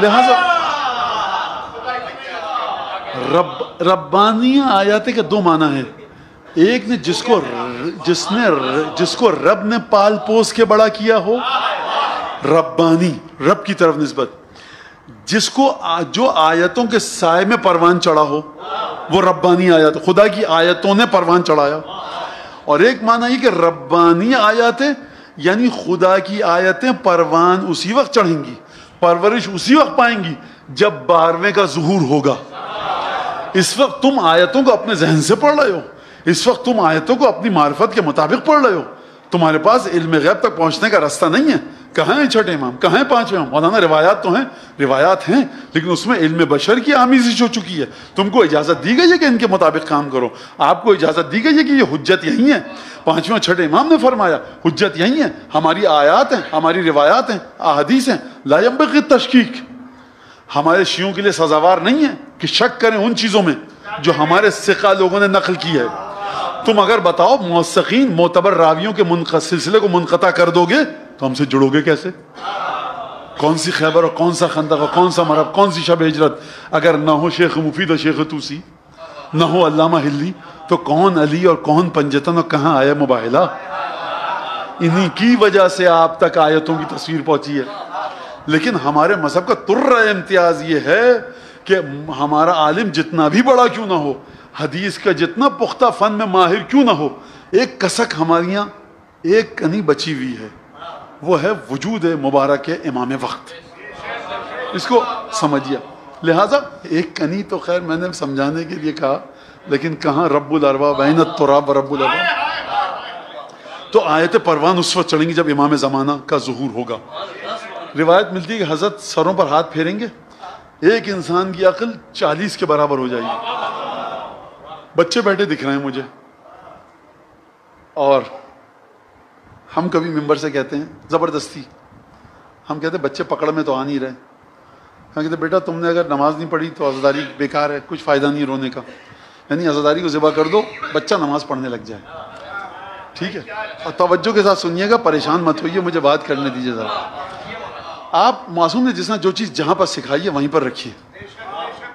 لہذا ربانی آیات کے دو معنی ہیں، ایک نے جس کو رب نے پال پوس کے بڑا کیا ہو، ربانی، رب کی طرف نسبت، جس کو جو آیتوں کے سائے میں پروان چڑھا ہو وہ ربانی آیات، خدا کی آیتوں نے پروان چڑھایا. اور ایک معنی یہ کہ ربانی آیاتیں یعنی خدا کی آیتیں پروان اسی وقت چڑھیں گی، پرورش اسی وقت پائیں گی جب 12ویں کا ظہور ہوگا. اس وقت تم آیتوں کو اپنے ذہن سے پڑھ رہے ہو، اس وقت تم آیتوں کو اپنی معرفت کے مطابق پڑھ رہے ہو، تمہارے پاس علم غیب تک پہنچنے کا راستہ نہیں ہے. کہاں ہیں چھٹے امام، کہاں ہیں پانچویں امام؟ مولانا روایات تو ہیں، روایات ہیں، لیکن اس میں علم بشر کی آمیزش ہو چکی ہے. تم کو اجازت دی گئی ہے کہ ان کے مطابق کام کرو، آپ کو اجازت دی گئی ہے کہ یہ حجت یہی ہے. پانچویں چھٹے امام نے فرمایا حجت یہی ہے، ہماری آیات ہیں، ہماری روایات ہیں، احادیث ہیں، لا ينبغي التشکیک. ہمارے شیعوں کے لیے سزاوار نہیں ہے کہ شک کریں ان چیزوں میں جو ہمارے ثقہ لوگوں نے نقل کی ہے. تم اگر بتاؤ موثقین معتبر راویوں کے سلسلے کو منقطع کر دو گے تو ہم سے جڑو گے کیسے؟ کون سی خیبر اور کون سا خندق اور کون سا مرب، کون سی شب ہجرت اگر نہ ہو شیخ مفید اور شیخ توسی، نہ ہو علامہ ہلی، تو کون علی اور کون پنجتن اور کہاں آیا مباہلہ؟ انہی کی وجہ سے آپ تک آیتوں کی تصویر پہنچی ہے. لیکن ہمارے مذہب کا تر امتیاز یہ ہے کہ ہمارا عالم جتنا بھی بڑا کیوں نہ ہو، حدیث کا جتنا پختہ فن میں ماہر کیوں نہ ہو، ایک کسک ہمارے یہاں ایک کنی بچی ہوئی ہے، وہ ہے وجود مبارک امام وقت. اس کو سمجھیے. لہٰذا ایک کنی تو خیر میں نے سمجھانے کے لیے کہا، لیکن کہاں رب الارواح بین التراب و رب الارواح. تو آیت پروان اس وقت چڑھیں گی جب امام زمانہ کا ظہور ہوگا. روایت ملتی ہے کہ حضرت سروں پر ہاتھ پھیریں گے، ایک انسان کی عقل 40 کے برابر ہو جائے گی. بچے بیٹھے دکھ رہے ہیں مجھے، اور ہم کبھی ممبر سے کہتے ہیں زبردستی، ہم کہتے ہیں بچے پکڑ میں تو آ نہیں رہے. ہم کہتے ہیں بیٹا تم نے اگر نماز نہیں پڑھی تو عزاداری بیکار ہے، کچھ فائدہ نہیں رونے کا، یعنی عزاداری کو ذبح کر دو بچہ نماز پڑھنے لگ جائے. ٹھیک ہے، اور توجہ کے ساتھ سنیے گا، پریشان مت ہوئیے، مجھے بات کرنے دیجیے ذرا. آپ معصوم نے جس نے جو چیز جہاں پر سکھائی ہے وہیں پر رکھیے.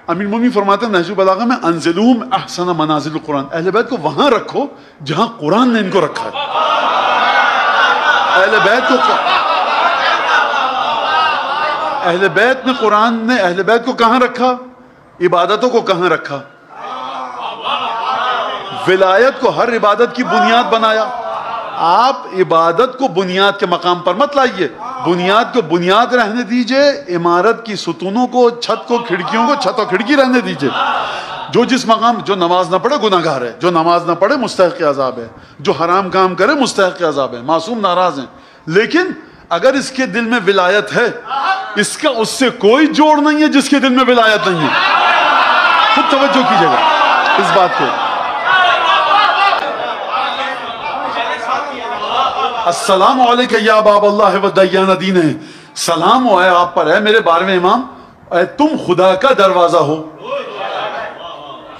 امیر المومنین فرماتے ہیں نہج البلاغہ میں انزلوہم احسن منازل القرآن، اہل بیت کو وہاں رکھو جہاں قرآن نے ان کو رکھا ہے. اہل بیت نے قرآن نے اہل بیت کو کہاں رکھا؟ عبادتوں کو کہاں رکھا؟ ولایت کو ہر عبادت کی بنیاد بنایا. آپ عبادت کو بنیاد کے مقام پر مت لائیے، بنیاد کو بنیاد رہنے دیجئے، عمارت کی ستونوں کو، چھت کو، کھڑکیوں کو چھت اور کھڑکی رہنے دیجئے. جو جس مقام، جو نماز نہ پڑھے گناہگار ہے، جو نماز نہ پڑھے مستحق عذاب ہے، جو حرام کام کرے مستحق عذاب ہے. معصوم ناراض ہیں، لیکن اگر اس کے دل میں ولایت ہے، اس کا اس سے کوئی جوڑ نہیں ہے جس کے دل میں ولایت نہیں ہے. خود توجہ کیجئے گا اس بات کو. السلام علیکم یا باب اللہ و دیان دین، سلام ہو ہے آپ پر ہے میرے 12ویں امام، اے تم خدا کا دروازہ ہو.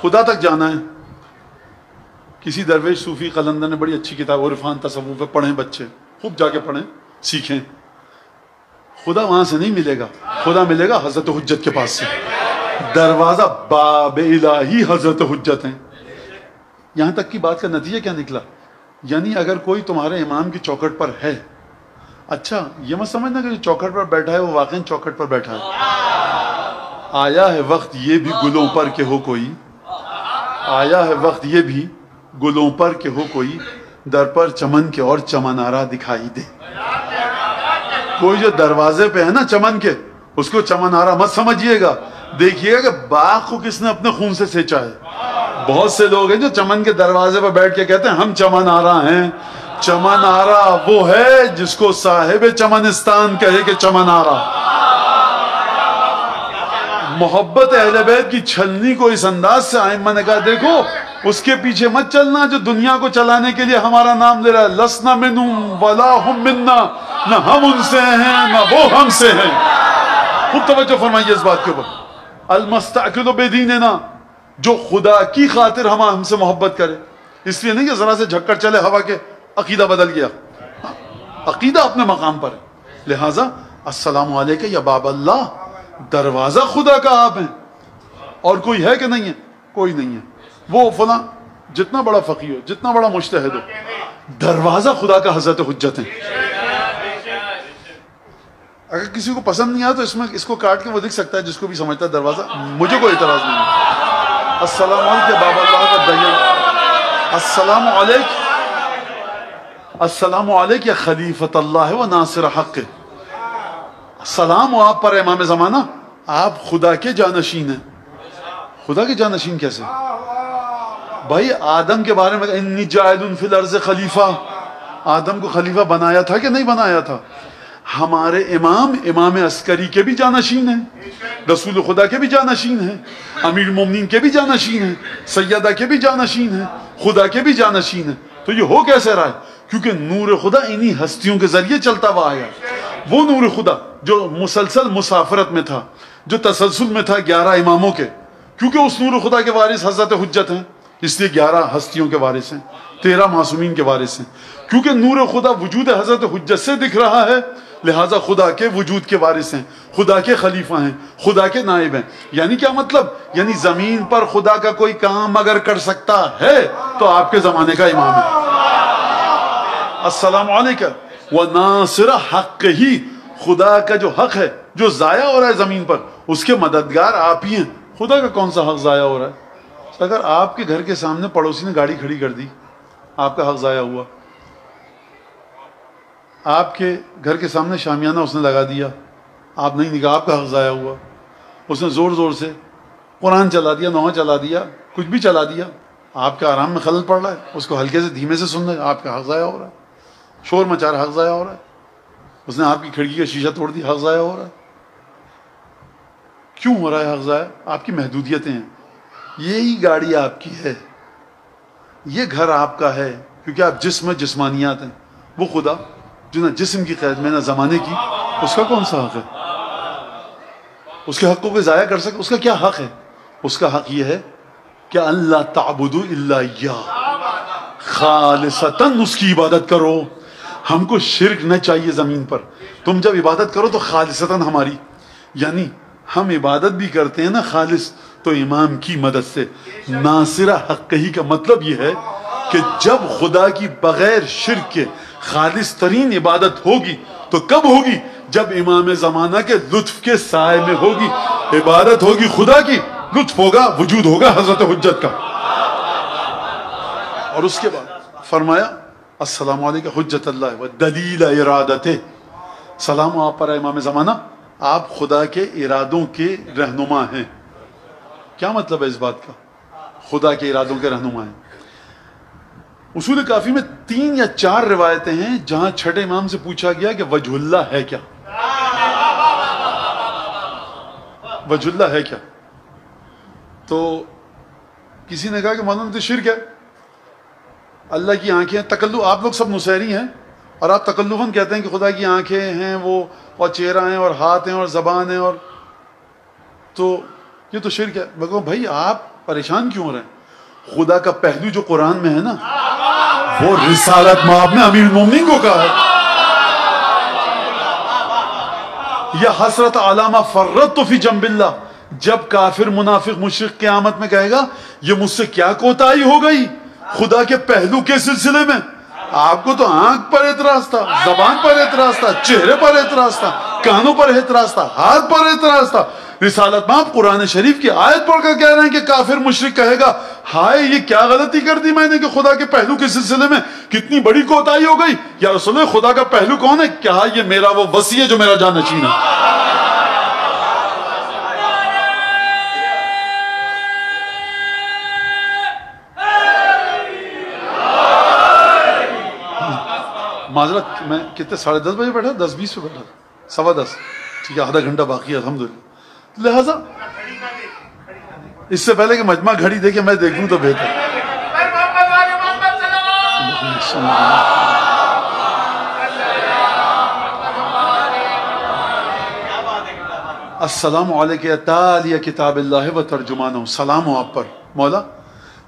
خدا تک جانا ہے. کسی درویش صوفی قلندر نے بڑی اچھی کتاب عرفان تصوف پڑھیں، بچے خوب جا کے پڑھیں سیکھیں. خدا وہاں سے نہیں ملے گا، خدا ملے گا حضرت حجت کے پاس سے. دروازہ باب الہی حضرت حجت ہیں. یہاں تک کی بات کا نتیجہ کیا نکلا؟ یعنی اگر کوئی تمہارے امام کی چوکھٹ پر ہے، اچھا یہ مت سمجھنا کہ جو چوکھٹ پر بیٹھا ہے وہ واقعی چوکھٹ پر بیٹھا ہے. آیا ہے وقت یہ بھی گلوں پر کہ ہو کوئی، آیا ہے وقت یہ بھی گلوں پر کہ ہو کوئی، در پر چمن کے اور چمنارا دکھائی دے. کوئی جو دروازے پہ ہے نا چمن کے، اس کو چمنارا مت سمجھیے گا. دیکھیے گا کہ باغ کو کس نے اپنے خون سے سینچا ہے. بہت سے لوگ ہیں جو چمن کے دروازے پر بیٹھ کے کہتے ہیں ہم چمن آرا ہیں. چمن آرا وہ ہے جس کو صاحب چمنستان کہے کہ چمن آرا. محبت اہل بیت کی چھلنی کو اس انداز سے ائمہ نے کہا دیکھو اس کے پیچھے مت چلنا جو دنیا کو چلانے کے لیے ہمارا نام لے رہا ہے. لسنا منہم ولا ہم منا، نہ ہم ان سے ہیں نہ وہ ہم سے ہیں. خوب توجہ فرمائیے اس بات کے اوپر. المستعقل بدیننا، جو خدا کی خاطر ہم سے محبت کرے، اس لیے نہیں کہ ذرا سے جھکر چلے ہوا کے عقیدہ بدل گیا. عقیدہ اپنے مقام پر ہے. لہٰذا السلام علیکم یا باب اللہ، دروازہ خدا کا آپ ہیں. اور کوئی ہے کہ نہیں ہے؟ کوئی نہیں ہے. وہ فلاں جتنا بڑا فقیہ ہو، جتنا بڑا مجتہد ہو، دروازہ خدا کا حضرت حجت ہیں. اگر کسی کو پسند نہیں آیا تو اس کو کاٹ کے وہ لکھ سکتا ہے، جس کو بھی سمجھتا ہے دروازہ، مجھے کوئی اعتراض نہیں ہے۔ السلام علیکم باب اللہ کا دین، السلام علیکم، السلام علیکم یا خلیفۃ اللہ و ناصر حق، سلام ہو آپ پر امام زمانہ، آپ خدا کے جانشین ہیں۔ خدا کے جانشین کیسے؟ بھائی آدم کے بارے میں انی جاعل فی الارض خلیفہ، آدم کو خلیفہ بنایا تھا کہ نہیں بنایا تھا؟ ہمارے امام عسکری کے بھی جانشین ہیں، رسول خدا کے بھی جانشین ہیں، امیر المومنین کے بھی جانشین ہیں، سیدہ کے بھی جانشین ہیں، خدا کے بھی جانشین ہیں۔ تو یہ ہو کیسے رہا ہے؟ کیونکہ نور خدا انہی ہستیوں کے ذریعے چلتا ہوا آیا۔ وہ نور خدا جو مسلسل مسافرت میں تھا، جو تسلسل میں تھا 11 اماموں کے، کیونکہ اس نور خدا کے وارث حضرت حجت ہیں، اس لیے 11 ہستیوں کے وارث ہیں، 13 معصومین کے وارث ہیں۔ کیونکہ نور خدا وجود حضرت حجت سے دکھ رہا ہے، لہٰذا خدا کے وجود کے وارث ہیں، خدا کے خلیفہ ہیں، خدا کے نائب ہیں۔ یعنی کیا مطلب؟ یعنی زمین پر خدا کا کوئی کام اگر کر سکتا ہے تو آپ کے زمانے کا امام ہے۔ السلام علیکم و ناصر حق ہی، خدا کا جو حق ہے جو ضائع ہو رہا ہے زمین پر، اس کے مددگار آپ ہی ہیں۔ خدا کا کون سا حق ضائع ہو رہا ہے؟ اگر آپ کے گھر کے سامنے پڑوسی نے گاڑی کھڑی کر دی، آپ کا حق ضائع ہوا۔ آپ کے گھر کے سامنے شامیانہ اس نے لگا دیا، آپ نہیں نکاح، آپ کا حق ضائع ہوا۔ اس نے زور زور سے قرآن چلا دیا، نوحہ چلا دیا، کچھ بھی چلا دیا، آپ کے آرام میں خلل پڑ رہا ہے۔ اس کو ہلکے سے دھیمے سے سن رہے، آپ کا حق ضائع ہو رہا ہے۔ شور مچا رہا، حق ضائع ہو رہا ہے۔ اس نے آپ کی کھڑکی کا شیشہ توڑ دیا، حق ضائع ہو رہا ہے۔ کیوں ہو رہا ہے حق ضائع؟ آپ کی محدودیتیں ہیں۔ یہی گاڑی آپ کی ہے، یہ گھر آپ کا ہے، کیونکہ آپ جسمانیات ہیں۔ وہ خدا جو نہ جسم کی قید میں نہ زمانے کی، اس کا کون سا حق ہے؟ اس کے حق کو کوئی ضائع کر سکے؟ اس کا کیا حق ہے؟ اس کا حق یہ ہے کہ اللہ تعبدوا الا اياه، خالصتاً اس کی عبادت کرو۔ ہم کو شرک نہ چاہیے زمین پر۔ تم جب عبادت کرو تو خالصتاً ہماری، یعنی ہم عبادت بھی کرتے ہیں نا خالص تو امام کی مدد سے۔ ناصر حق ہی کا مطلب یہ ہے کہ جب خدا کی بغیر شرک کے خالص ترین عبادت ہوگی تو کب ہوگی؟ جب امام زمانہ کے لطف کے سائے میں ہوگی۔ عبادت ہوگی خدا کی، لطف ہوگا، وجود ہوگا حضرت حجت کا۔ اور اس کے بعد فرمایا السلام علیکم حجت اللہ و دلیل ارادتہ، سلام آپ پر امام زمانہ، آپ خدا کے ارادوں کے رہنما ہیں۔ کیا مطلب ہے اس بات کا؟ خدا کے ارادوں کے رہنما ہیں۔ اصول کافی میں 3 یا 4 روایتیں ہیں جہاں چھٹے امام سے پوچھا گیا کہ وجہ اللہ ہے کیا؟ وجہ اللہ ہے کیا؟ تو کسی نے کہا کہ مولانا تو شرک ہے، اللہ کی آنکھیں، تکلف، آپ لوگ سب نصیری ہیں اور آپ تکلفاً کہتے ہیں کہ خدا کی آنکھیں ہیں وہ، اور چہرہ ہیں اور ہاتھ ہیں اور زبان ہیں، اور تو یہ تو شرک ہے۔ میں کہوں بھائی آپ پریشان کیوں ہو رہے ہیں؟ خدا کا پہلو جو قرآن میں ہے نا، وہ رسالت مآب میں امیر المومنین کو کہا ہے، یا حسرت علامہ فرطت فی جنب اللہ، جب کافر منافق مشرک قیامت میں کہے گا یہ مجھ سے کیا کوتاہی ہو گئی خدا کے پہلو کے سلسلے میں۔ آپ کو تو آنکھ پر اعتراض تھا، زبان پر اعتراض تھا، چہرے پر اعتراض تھا، کانوں پر اعتراض تھا، ہاتھ پر اعتراض تھا۔ رسالت مآب قرآن شریف کی آیت پڑھ کر کہہ رہے ہیں کہ کافر مشرک کہے گا ہائے یہ کیا غلطی کر دی میں نے کہ خدا کے پہلو کے سلسلے میں کتنی بڑی کوتاہی ہو گئی۔ یا رسول اللہ خدا کا پہلو کون ہے؟ کہا یہ میرا وہ وصی ہے جو میرا جانشین ہے۔ معذرت میں کتنے 10:30 بجے بیٹھا، 10:20 پہ بیٹھا، 10:15، ٹھیک ہے، آدھا گھنٹہ باقی ہے الحمدللہ۔ لہذا اس سے پہلے کہ مجمع گھڑی دیکھے میں دیکھوں تو بہتر۔ السلام علیکم تالیہ کتاب اللہ و ترجمانہ، سلام ہو آپ پر۔ مولا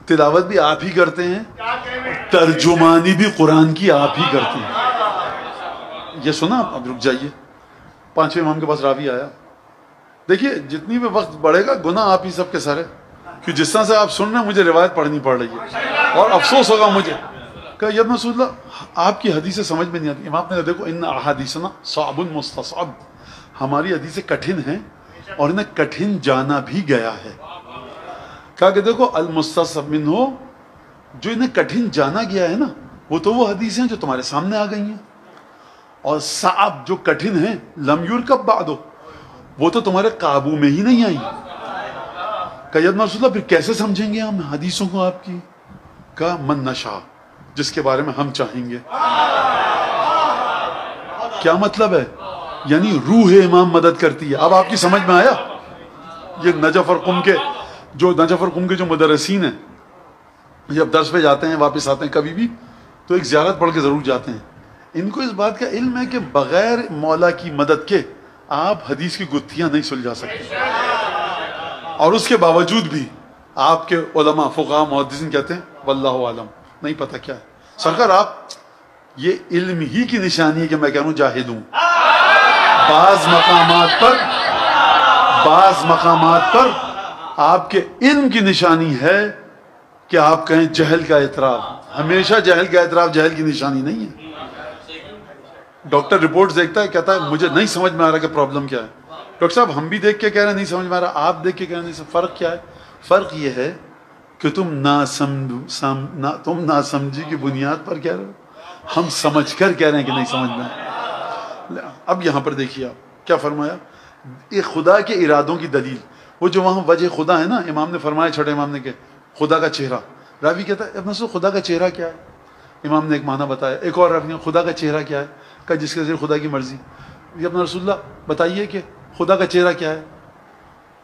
تلاوت بھی آپ ہی کرتے ہیں، ترجمانی بھی قرآن کی آپ ہی کرتے ہیں۔ یہ سنا؟ اب رک جائیے، 5ویں امام کے پاس راوی آیا، دیکھیے جتنی بھی وقت بڑھے گا گناہ آپ ہی سب کے سر ہے، کہ جس طرح سے آپ سن رہے ہیں مجھے روایت پڑھنی پڑ رہی ہے اور افسوس ہوگا مجھے کہ یا رسول اللہ آپ کی حدیثیں سمجھ میں نہیں آتی۔ امام نے دیکھو ان احادیثنا صعب مستصعب، ہماری حدیثیں کٹھن ہیں اور انہیں کٹھن جانا بھی گیا ہے. کہا کہ دیکھو المستصب منہ، جو انہیں کٹھن جانا گیا ہے نا وہ تو وہ حدیثیں جو تمہارے سامنے آ گئی ہیں، اور صعب جو کٹھن ہیں لم یرکب بعدو، وہ تو تمہارے قابو میں ہی نہیں آئی. کہا یا رسول اللہ پھر کیسے سمجھیں گے ہم حدیثوں کو آپ کی؟ کہا من نشاء، جس کے بارے میں ہم چاہیں گے. کیا مطلب ہے؟ یعنی روح امام مدد کرتی ہے. اب آپ کی سمجھ میں آیا؟ یہ نجف اور قم کے جو مدرسین ہیں، جب درس پہ جاتے ہیں واپس آتے ہیں کبھی بھی تو ایک زیارت پڑھ کے ضرور جاتے ہیں. ان کو اس بات کا علم ہے کہ بغیر مولا کی مدد کے آپ حدیث کی گتھیاں نہیں سلجھا سکتے، اور اس کے باوجود بھی آپ کے علماء فقہاء محدثین کہتے ہیں واللہ عالم، نہیں پتہ کیا ہے. سرکار آپ، یہ علم ہی کی نشانی ہے کہ میں کہہ رہا ہوں جاہد ہوں. بعض مقامات پر آپ کے علم کی نشانی ہے کہ آپ کہیں جہل کا اعتراف. ہمیشہ جہل کا اعتراف جہل کی نشانی نہیں ہے. ڈاکٹر رپورٹ دیکھتا ہے، کہتا ہے مجھے نہیں سمجھ میں آ رہا کہ پرابلم کیا ہے. ڈاکٹر صاحب ہم بھی دیکھ کے کہہ رہے ہیں نہیں سمجھ میں آ رہا، آپ دیکھ کے کہہ رہے ہیں نہیں. فرق کیا ہے؟ فرق یہ ہے کہ تم ناسمجھی کی بنیاد پر کہہ رہے ہو، ہم سمجھ کر کہہ رہے ہیں کہ نہیں سمجھ میں. اب یہاں پر دیکھیے آپ کیا فرمایا، یہ خدا کے ارادوں کی دلیل. وہ جو وہاں وجہ خدا ہے نا، امام نے فرمایا، چھوٹے امام نے کہ خدا کا چہرہ. راوی کہتا ہے ابن مسعود خدا کا چہرہ کیا ہے؟ امام نے ایک معنی بتایا. ایک اور راوی نے خدا کا چہرہ کیا ہے؟ کہ جس کے ذریعے خدا کی مرضی. یہ اپنا رسول اللہ بتائیے کہ خدا کا چہرہ کیا ہے؟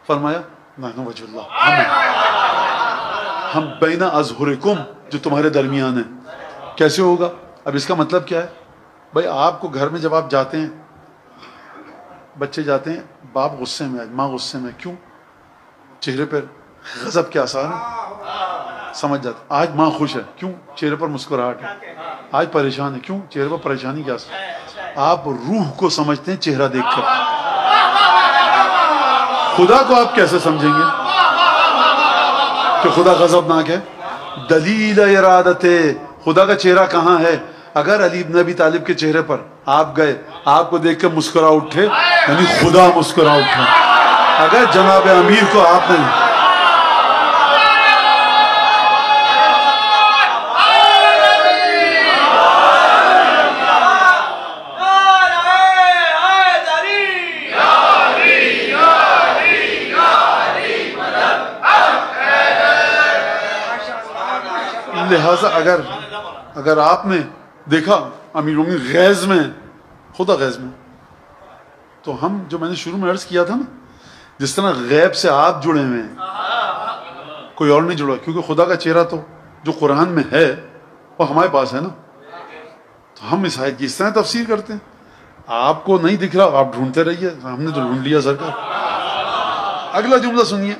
فرمایا نحن وجہ اللہ، ہم بین اظہرکم، جو تمہارے درمیان ہیں. کیسے ہوگا؟ اب اس کا مطلب کیا ہے؟ بھائی آپ کو گھر میں جب آپ جاتے ہیں، بچے جاتے ہیں، باپ غصے میں ہے، ماں غصے میں، کیوں؟ چہرے پر غضب کے آثار ہیں، سمجھ جاتے. آج ماں خوش ہے، کیوں؟ چہرے پر مسکراہٹ ہے. آج پریشان ہے، کیوں؟ چہرے پر پریشانی کے آثار. آپ روح کو سمجھتے ہیں چہرہ دیکھ کر. خدا کو آپ کیسے سمجھیں گے کہ خدا غضبناک ہے؟ دلیل ارادت، خدا کا چہرہ کہاں ہے؟ اگر علی بن ابی طالب کے چہرے پر آپ گئے، آپ کو دیکھ کے مسکرا اٹھے، یعنی خدا مسکرا اٹھا. اگر جناب امیر کو آپ نے لہذا اگر آپ نے دیکھا امیر المومنین غیظ میں، خدا غیظ میں، تو ہم جو میں نے شروع میں عرض کیا تھا نا، جس طرح غیب سے آپ جڑے ہوئے ہیں، کوئی اور نہیں جڑا، کیونکہ خدا کا چہرہ تو جو قرآن میں ہے وہ ہمارے پاس ہے نا. تو ہم اس آیت کی اس طرح تفسیر کرتے ہیں. آپ کو نہیں دکھ رہا، آپ ڈھونڈتے رہیے، ہم نے تو ڈھونڈ لیا سرکار. اگلا جملہ سنیے،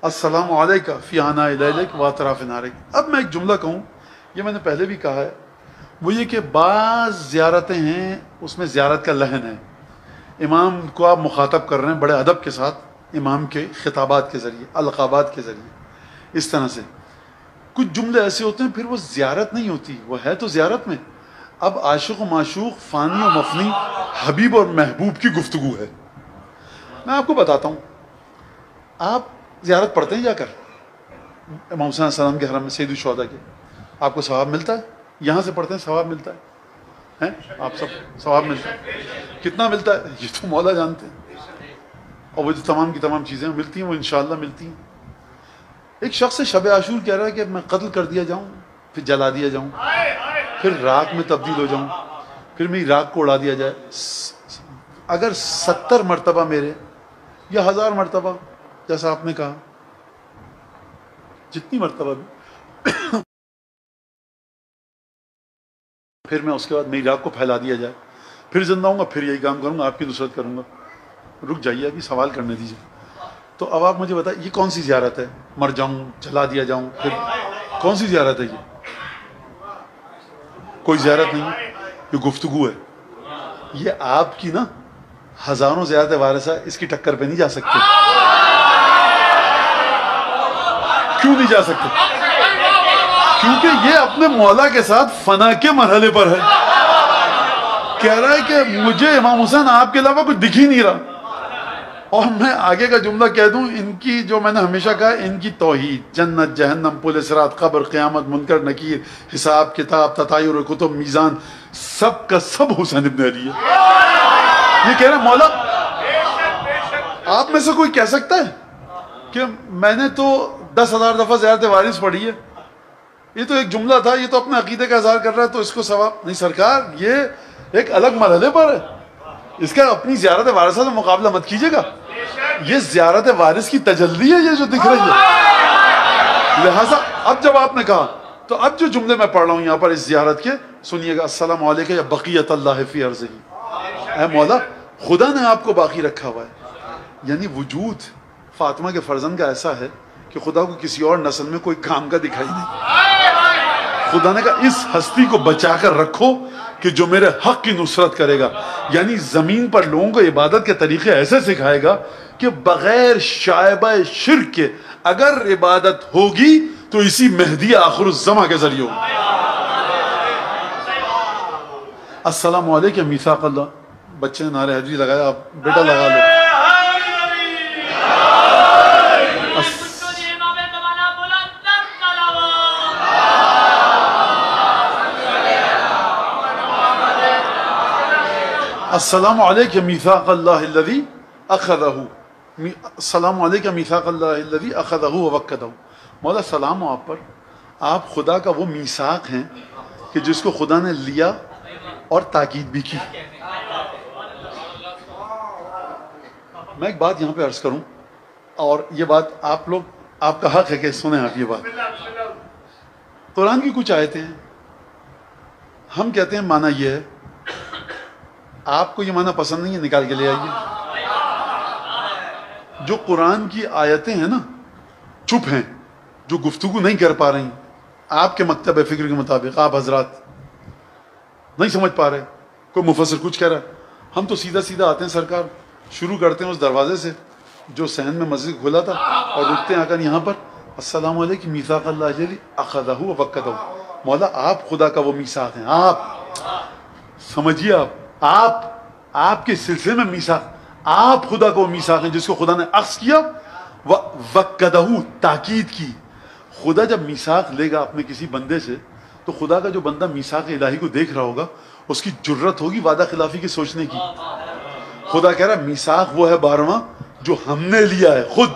السلام علیکہ فی آناء لیلک و اطراف نہارک. اب میں ایک جملہ کہوں، یہ میں نے پہلے بھی کہا ہے، وہ یہ کہ بعض زیارتیں ہیں اس میں زیارت کا لحن ہے. امام کو آپ مخاطب کر رہے ہیں بڑے ادب کے ساتھ، امام کے خطابات کے ذریعے، القابات کے ذریعے، اس طرح سے. کچھ جملے ایسے ہوتے ہیں پھر وہ زیارت نہیں ہوتی، وہ ہے تو زیارت میں. اب عاشق و معشوق، فانی و مفنی، حبیب اور محبوب کی گفتگو ہے. میں آپ کو بتاتا ہوں، آپ زیارت پڑھتے ہیں جا کر امام حسین علیہ السلام کے حرم میں، سید الشہداء کے، آپ کو ثواب ملتا ہے؟ یہاں سے پڑھتے ہیں ثواب ملتا ہے؟ آپ سب ثواب ملتا ہے؟ کتنا ملتا ہے یہ تو مولا جانتے ہیں. اور وہ جو تمام کی تمام چیزیں ملتی ہیں وہ انشاءاللہ ملتی ہیں. ایک شخص شب عاشور کہہ رہا ہے کہ میں قتل کر دیا جاؤں، پھر جلا دیا جاؤں، پھر راکھ میں تبدیل ہو جاؤں، پھر میری راکھ کو اڑا دیا جائے. اگر 70 مرتبہ میرے یا 1000 مرتبہ، جیسا آپ نے کہا، جتنی مرتبہ بھی، پھر میں اس کے بعد میری راکھ کو پھیلا دیا جائے، پھر زندہ ہوں گا، پھر یہی کام کروں گا، آپ کی نصرت کروں گا. رک جائیے، ابھی سوال کرنے دیجیے. تو اب آپ مجھے بتائیں یہ کون سی زیارت ہے؟ مر جاؤں، جلا دیا جاؤں، پھر کون سی زیارت ہے یہ؟ کوئی زیارت نہیں، یہ گفتگو ہے. یہ آپ کی نا ہزاروں زیارت وارثہ اس کی ٹکر پہ نہیں جا سکتے. کیوں نہیں جا سکتے؟ کیونکہ یہ اپنے مولا کے ساتھ فنا کے مرحلے پر ہے. کہہ رہا ہے کہ مجھے امام حسین آپ کے علاوہ کچھ دکھ ہی نہیں رہا. اور میں آگے کا جملہ کہہ دوں، ان کی جو میں نے ہمیشہ کہا، ان کی توحید، جنت، جہنم، پل صراط، قبر، قیامت، منکر نکیر، حساب کتاب، تطایر کتب، میزان، سب کا سب حسین ابن علی ہے. یہ کہہ رہا مولا آپ میں سے کوئی کہہ سکتا ہے کہ میں نے تو 10,000 دفعہ زیارت وارث پڑھی ہے، یہ تو ایک جملہ تھا، یہ تو اپنے عقیدے کا اظہار کر رہا ہے تو اس کو ثواب نہیں؟ سرکار یہ ایک الگ مرحلے پر ہے، اس کا اپنی زیارت وارثہ سے مقابلہ مت کیجیے گا. یہ زیارت وارث کی تجلی ہے، یہ جو دکھ رہی ہے. لہٰذا اب جب آپ نے کہا تو اب جو جملے میں پڑھ رہا ہوں یہاں پر اس زیارت کے، سنیے گا. السلام علیکم یا بقیت اللہ فی ارضہ. اے مولا خدا نے آپ کو باقی رکھا ہوا ہے، یعنی وجود فاطمہ کے فرزند کا ایسا ہے کہ خدا کو کسی اور نسل میں کوئی کام کا دکھائی نہیں. خدا نے کہا اس ہستی کو بچا کر رکھو کہ جو میرے حق کی نصرت کرے گا، یعنی زمین پر لوگوں کو عبادت کے طریقے ایسے سکھائے گا کہ بغیر شائبہ شرک کے اگر عبادت ہوگی تو اسی مہدی آخر الزماں کے ذریعے ہوگی. السلام علیکم میثاق اللہ. بچے نے نعرہ حیدری لگایا، آپ بیٹا لگا لو. السلام علیکم میثاق اللہ الذی اخذہ. السلام علیکم میثاق اللہ الذی اخذہ ووکدہ. مولا سلام ہو آپ پر، آپ خدا کا وہ میثاق ہیں کہ جس کو خدا نے لیا اور تاکید بھی کی. میں ایک بات یہاں پہ عرض کروں، اور یہ بات آپ لوگ، آپ کا حق ہے کہ سنیں آپ. یہ بات قرآن کی کچھ آیتیں ہیں، ہم کہتے ہیں معنی یہ ہے، آپ کو یہ معنی پسند نہیں ہے نکال کے لے آئیے. جو قرآن کی آیتیں ہیں نا چپ ہیں، جو گفتگو نہیں کر پا رہی، آپ کے مکتب فکر کے مطابق آپ حضرات نہیں سمجھ پا رہے، کوئی مفسر کچھ کہہ رہا ہے، ہم تو سیدھا سیدھا آتے ہیں سرکار، شروع کرتے ہیں اس دروازے سے جو سین میں مسجد کھلا تھا، اور رکتے ہیں آ کر یہاں پر السلام علیکم میثاق اللہ الذی اخذہ ووکدہ. مولا آپ خدا کا وہ میثاق ہیں، آپ سمجھیے، آپ کے سلسلے میں میثاق، آپ خدا کو وہ میثاق ہیں جس کو خدا نے اخذ کیا، ووکدہ تاکید کی. خدا جب میثاق لے گا اپنے کسی بندے سے تو خدا کا جو بندہ میثاق الہی کو دیکھ رہا ہوگا اس کی جرت ہوگی وعدہ خلافی کے سوچنے کی. خدا کہہ رہا ہے میثاق وہ ہے 12واں جو ہم نے لیا ہے خود،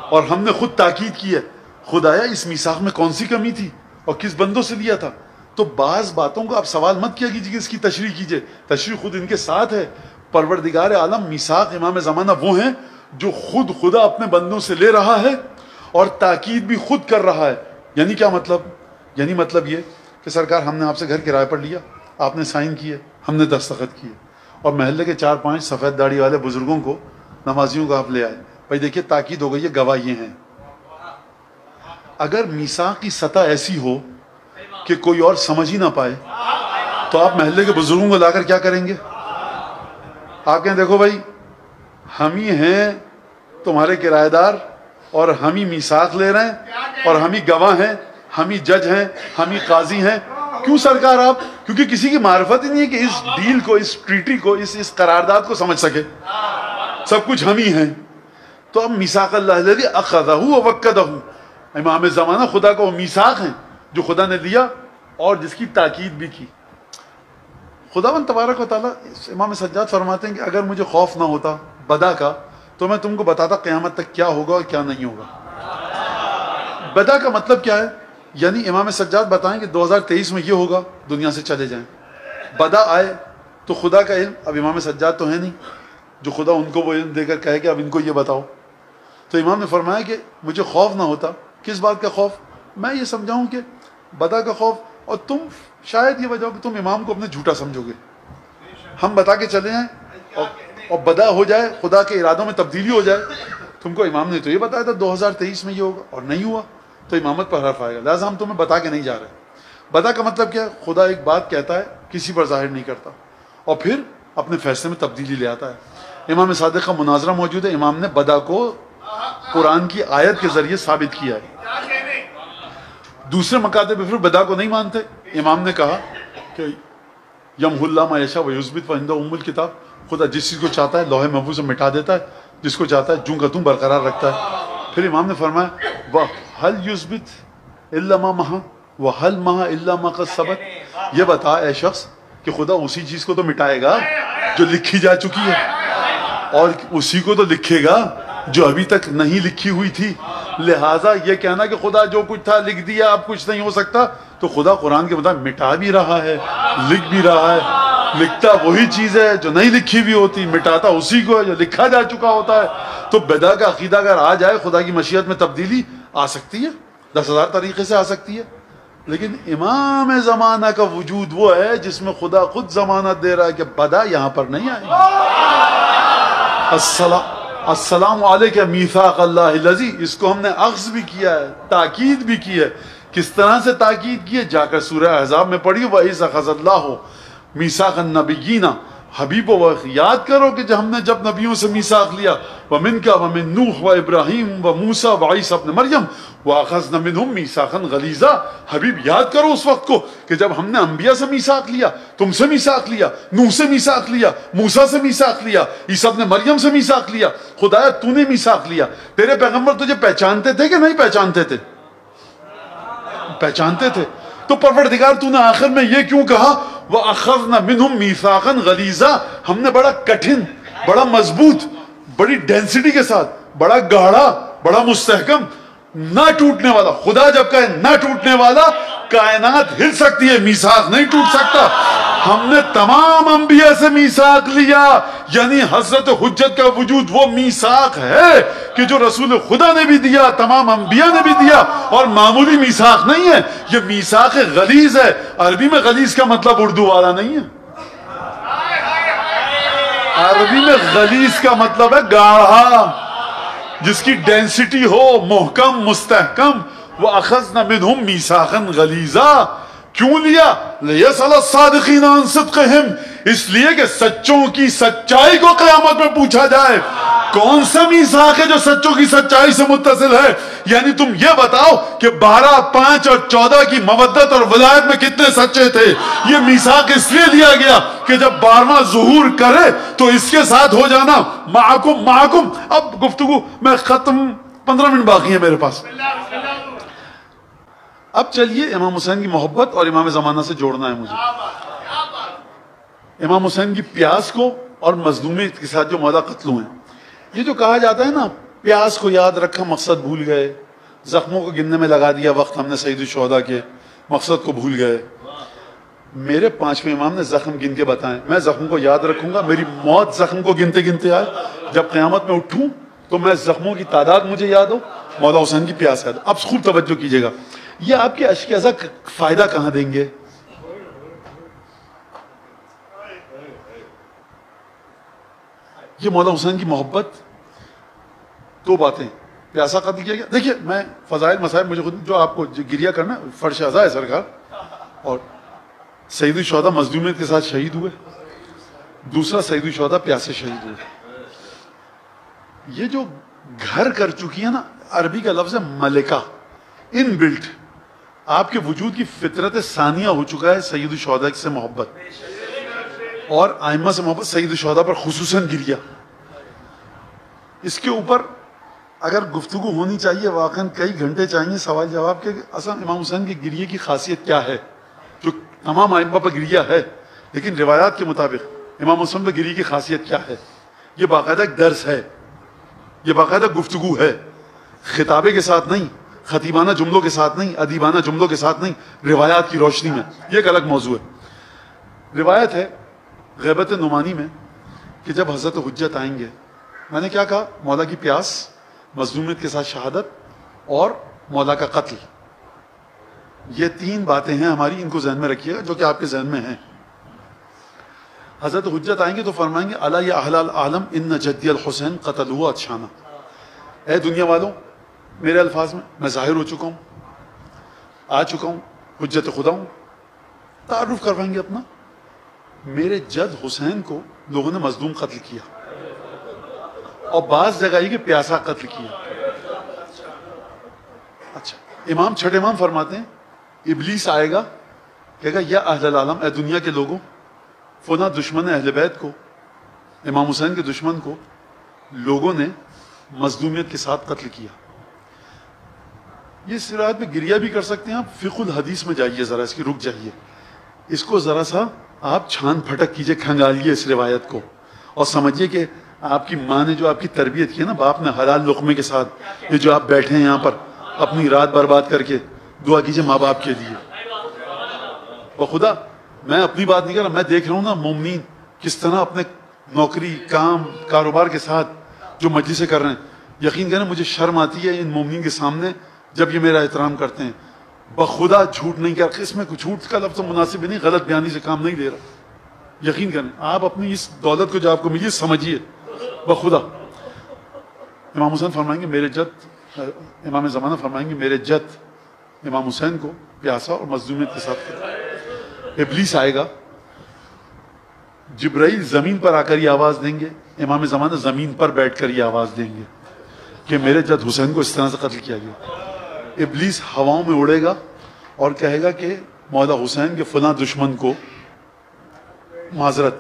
اور ہم نے خود تاکید کی ہے. خدایا اس میثاق میں کون سی کمی تھی اور کس بندوں سے لیا تھا؟ تو بعض باتوں کو آپ سوال مت کیا کیجیے کہ اس کی تشریح کیجیے، تشریح خود ان کے ساتھ ہے. پروردگار عالم میثاق امام زمانہ وہ ہیں جو خود خدا اپنے بندوں سے لے رہا ہے اور تاکید بھی خود کر رہا ہے. یعنی کیا مطلب؟ یعنی مطلب یہ کہ سرکار ہم نے آپ سے گھر کرائے پر لیا، آپ نے سائن کیے، ہم نے دستخط کیے، اور محلے کے 4-5 سفید داڑھی والے بزرگوں کو، نمازیوں کو آپ لے آئے. بھائی دیکھیے تاکید ہو گئی ہے، گواہ یہ ہیں. اگر میثاق کی سطح ایسی ہو کہ کوئی اور سمجھ ہی نہ پائے تو آپ محلے کے بزرگوں کو لا کر کیا کریں گے؟ آپ کہیں دیکھو بھائی ہم ہی ہیں تمہارے کرایہ دار، اور ہم ہی میثاق لے رہے ہیں، اور ہم ہی گواہ ہیں، ہم ہی جج ہیں، ہم ہی قاضی ہیں. کیوں سرکار آپ؟ کیونکہ کسی کی معرفت ہی نہیں ہے کہ اس ڈیل کو، اس ٹریٹی کو، اس قرارداد کو سمجھ سکے. سب کچھ ہم ہی ہیں. تو اب میثاق اللہ الذی اخذہ ووکدہ، امام زمانہ خدا کا وہ میثاق ہیں جو خدا نے لیا اور جس کی تاکید بھی کی. خداوند تبارک و تعالیٰ، امام سجاد فرماتے ہیں کہ اگر مجھے خوف نہ ہوتا بدا کا تو میں تم کو بتاتا قیامت تک کیا ہوگا اور کیا نہیں ہوگا. بدا کا مطلب کیا ہے؟ یعنی امام سجاد بتائیں کہ 2023 میں یہ ہوگا، دنیا سے چلے جائیں. بدا آئے تو خدا کا علم، اب امام سجاد تو ہے نہیں جو خدا ان کو وہ علم دے کر کہے کہ اب ان کو یہ بتاؤ. تو امام نے فرمایا کہ مجھے خوف نہ ہوتا. کس بات کا خوف؟ میں یہ سمجھاؤں کہ بدا کا خوف، اور تم شاید یہ وجہ ہو کہ تم امام کو اپنے جھوٹا سمجھو گے. ہم بتا کے چلے ہیں اور بدا ہو جائے، خدا کے ارادوں میں تبدیلی ہو جائے. تم کو امام نے تو یہ بتایا تھا 2023 میں یہ ہوگا اور نہیں ہوا تو امامت پر حرف آئے گا، لہٰذا ہم تمہیں بتا کے نہیں جا رہے. بدا کا مطلب کیا ہے؟ خدا ایک بات کہتا ہے، کسی پر ظاہر نہیں کرتا، اور پھر اپنے فیصلے میں تبدیلی لے آتا ہے. امام صادق کا مناظرہ موجود ہے، امام نے بدا کو قرآن کی آیت کے ذریعے ثابت کیا ہے. دوسرے مکاتب پھر بدا کو نہیں مانتے. امام نے کہا کہ یمحو اللہ ما یشاء ویثبت وعنده ام الکتاب، خدا جس چیز کو چاہتا ہے لوح محفوظ سے مٹا دیتا ہے، جس کو چاہتا ہے جوں کا توں برقرار رکھتا ہے۔ پھر امام نے فرمایا وَهَلْ يُثْبِتْ إِلَّا مَا مَحَا وَهَلْ مَحَا إِلَّا مَا قَدْ ثَبَتَ، یہ بتا اے شخص کہ خدا اسی چیز کو تو مٹائے گا جو لکھی جا چکی ہے، اور اسی کو تو لکھے گا جو ابھی تک نہیں لکھی ہوئی تھی۔ لہٰذا یہ کہنا کہ خدا جو کچھ تھا لکھ دیا اب کچھ نہیں ہو سکتا، تو خدا قرآن کے مطابق مٹا بھی رہا ہے، لکھ بھی رہا ہے۔ لکھتا وہی چیز ہے جو نہیں لکھی بھی ہوتی، مٹاتا اسی کو ہے جو لکھا جا چکا ہوتا ہے۔ تو بدع کا عقیدہ اگر آ جائے، خدا کی مشیت میں تبدیلی آ سکتی ہے، 10,000 طریقے سے آ سکتی ہے، لیکن امام زمانہ کا وجود وہ ہے جس میں خدا خود ضمانت دے رہا ہے کہ بدع یہاں پر نہیں آئے گی۔ السلام علیکم میثاق اللہ الذی، اس کو ہم نے اخذ بھی کیا ہے، تاکید بھی کی ہے۔ کس طرح سے تاکید کی ہے؟ جا کر سورہ احزاب میں پڑھی، وَإِذْ أَخَذَ اللَّهُ مِيثَاقَ النَّبِيِّينَ، حبیب و یاد کرو کہ ہم نے جب نبیوں سے میثاق لیا، وَمِنْكَ وَمِن نوح وَإِبْرَاہِیم وَمُوسَىٰ وَعِیسیٰ ابْنَ مَرْیَم وَأَخَذْنَا مِنْهُم مِيثَاقًا غَلِیظًا، حبیب یاد کرو اس وقت کو کہ جب ہم نے انبیاء سے میثاق لیا، تم سے میثاق لیا، نوح سے میثاق لیا، موسیٰ سے میثاق لیا، عیسیٰ ابن مریم سے میثاق لیا۔ خدایا تو نے میثاق لیا، تیرے پیغمبر تجھے پہچانتے تھے کہ نہیں پہچانتے تھے؟ پہچانتے تھے۔ تو پروردگار تو نے آخر میں یہ کیوں کہا وَأَخَذْنَا مِنْهُمْ مِيثَاقًا غَلِيظًا، ہم نے بڑا کٹھن، بڑا مضبوط، بڑی ڈینسٹی کے ساتھ، بڑا گاڑھا، بڑا مستحکم، نہ ٹوٹنے والا۔ خدا جب کہے نہ ٹوٹنے والا، کائنات ہل سکتی ہے، میثاق نہیں ٹوٹ سکتا۔ ہم نے تمام انبیاء سے میثاق لیا، یعنی حضرت حجت کا وجود وہ میثاق ہے کہ جو رسول خدا نے بھی دیا، تمام انبیاء نے بھی دیا، اور معمولی میثاق نہیں ہے، یہ میثاق غلیظ ہے۔ عربی میں غلیظ کا مطلب اردو والا نہیں ہے، عربی میں غلیظ کا مطلب ہے گاڑھا، جس کی ڈینسٹی ہو، محکم، مستحکم۔ وَأَخَذْنَا مِنْهُمْ مِيثَاقًا غَلِيظًا، کیوں لیا؟ لِيَسْأَلَ الصَّادِقِينَ عَنْ صِدْقِهِمْ، اس لیے کہ سچوں کی سچائی کو قیامت میں پوچھا جائے۔ کون سا میثاق ہے جو سچوں کی سچائی سے متصل ہے؟ یعنی تم یہ بتاؤ کہ 12، 5 اور 14 کی مودت اور ولایت میں کتنے سچے تھے؟ یہ میثاق اس لیے لیا گیا کہ جب 12واں ظہور کرے تو اس کے ساتھ ہو جانا معکم۔ اب گفتگو میں ختم، 15 منٹ باقی ہے میرے پاس۔ اب چلیے امام حسین کی محبت اور امام زمانہ سے جوڑنا ہے مجھے۔ امام حسین کی پیاس کو اور مظلومیت کے ساتھ جو مولا قتل ہوئے ہیں، یہ جو کہا جاتا ہے نا، پیاس کو یاد رکھا مقصد بھول گئے، زخموں کو گننے میں لگا دیا وقت ہم نے سید الشہداء کے، مقصد کو بھول گئے۔ میرے 5ویں امام نے زخم گن کے بتائیں، میں زخم کو یاد رکھوں گا، میری موت زخم کو گنتے گنتے آئے، جب قیامت میں اٹھوں تو میں زخموں کی تعداد مجھے یاد ہو، مولا حسین کی پیاس یاد ہو۔ اب خوب توجہ کیجئے گا، یہ آپ کے عشق ازا فائدہ کہاں دیں گے؟ یہ مولا حسین کی محبت، دو باتیں، پیاسا قتل کیا گیا۔ دیکھیے میں فضائل مسائل مجھے خود جو آپ کو گریہ کرنا فرش ازا ہے سرکار، اور سید الشہداء مظلومیت کے ساتھ شہید ہوئے، دوسرا سید الشہداء پیاسے شہید ہوئے۔ یہ جو گھر کر چکی ہے نا، عربی کا لفظ ہے ملکہ، ان بلٹ، آپ کے وجود کی فطرت ثانیہ ہو چکا ہے سید الشہداء سے محبت، اور ائمہ سے محبت، سید الشہداء پر خصوصاً گریہ۔ اس کے اوپر اگر گفتگو ہونی چاہیے، واقعاً کئی گھنٹے چاہیے سوال جواب کے اصل امام حسین کی گریہ کی خاصیت کیا ہے، جو تمام ائمہ پر گریہ ہے، لیکن روایات کے مطابق امام حسین پر گریہ کی خاصیت کیا ہے؟ یہ باقاعدہ ایک درس ہے، یہ باقاعدہ گفتگو ہے، خطابے کے ساتھ نہیں، خطیبانہ جملوں کے ساتھ نہیں، ادیبانہ جملوں کے ساتھ نہیں، روایات کی روشنی میں۔ یہ ایک الگ موضوع ہے۔ روایت ہے غیبت نعمانی میں کہ جب حضرت حجت آئیں گے، میں نے کیا کہا؟ مولا کی پیاس، مظلومیت کے ساتھ شہادت، اور مولا کا قتل، یہ 3 باتیں ہیں ہماری، ان کو ذہن میں رکھیے گا جو کہ آپ کے ذہن میں ہیں۔ حضرت حجت آئیں گے تو فرمائیں گے الا یا اہل العالم ان جدی الحسین قتلوه عطشانا، اے دنیا والوں، میرے الفاظ میں ظاہر ہو چکا ہوں، آ چکا ہوں، حجت خدا ہوں، تعارف کروائیں گے اپنا۔ میرے جد حسین کو لوگوں نے مظلوم قتل کیا، اور بعض جگہ یہ کہ پیاسا قتل کیا۔ اچھا، امام چھٹے امام فرماتے ہیں ابلیس آئے گا، کہے گا یا اہل العالم، اے دنیا کے لوگوں، فلاں دشمن اہل بیت کو، امام حسین کے دشمن کو لوگوں نے مظلومیت کے ساتھ قتل کیا. یہ اس روایت میں گریہ بھی کر سکتے ہیں آپ. فقہ الحدیث میں جائیے ذرا، اس کی رک جائیے، اس کو ذرا سا آپ چھان پھٹک کیجئے، کھنگالیے اس روایت کو اور سمجھیے کہ آپ کی ماں نے جو آپ کی تربیت کی ہے نا، باپ نے حلال لقمے کے ساتھ، یہ جو آپ بیٹھے ہیں یہاں پر اپنی رات برباد کر کے، دعا کیجئے ماں باپ کے لیے. بخدا میں اپنی بات نہیں کر رہا، میں دیکھ رہا ہوں نا مومنین کس طرح اپنے نوکری، کام، کاروبار کے ساتھ جو مجلسیں کر رہے ہیں. یقین کریں مجھے شرم آتی ہے ان مومنین کے سامنے جب یہ میرا احترام کرتے ہیں. بخدا جھوٹ نہیں کر، اس میں جھوٹ کا لفظ مناسب بھی نہیں، غلط بیانی سے کام نہیں لے رہا. یقین کریں آپ اپنی اس دولت کو جو آپ کو ملی سمجھیے بخدا. امام حسین فرمائیں گے میرے جد، امام زمانہ فرمائیں گے میرے جد امام حسین کو پیاسا اور مظلومیت کے ساتھ کرا. ابلیس آئے گا، جبرائیل زمین پر آ کر یہ آواز دیں گے، امام زمانہ زمین پر بیٹھ کر یہ آواز دیں گے کہ میرے جد حسین کو اس طرح سے قتل کیا گیا. ابلیس ہواؤں میں اڑے گا اور کہے گا کہ مولا حسین کے فلاں دشمن کو معذرت.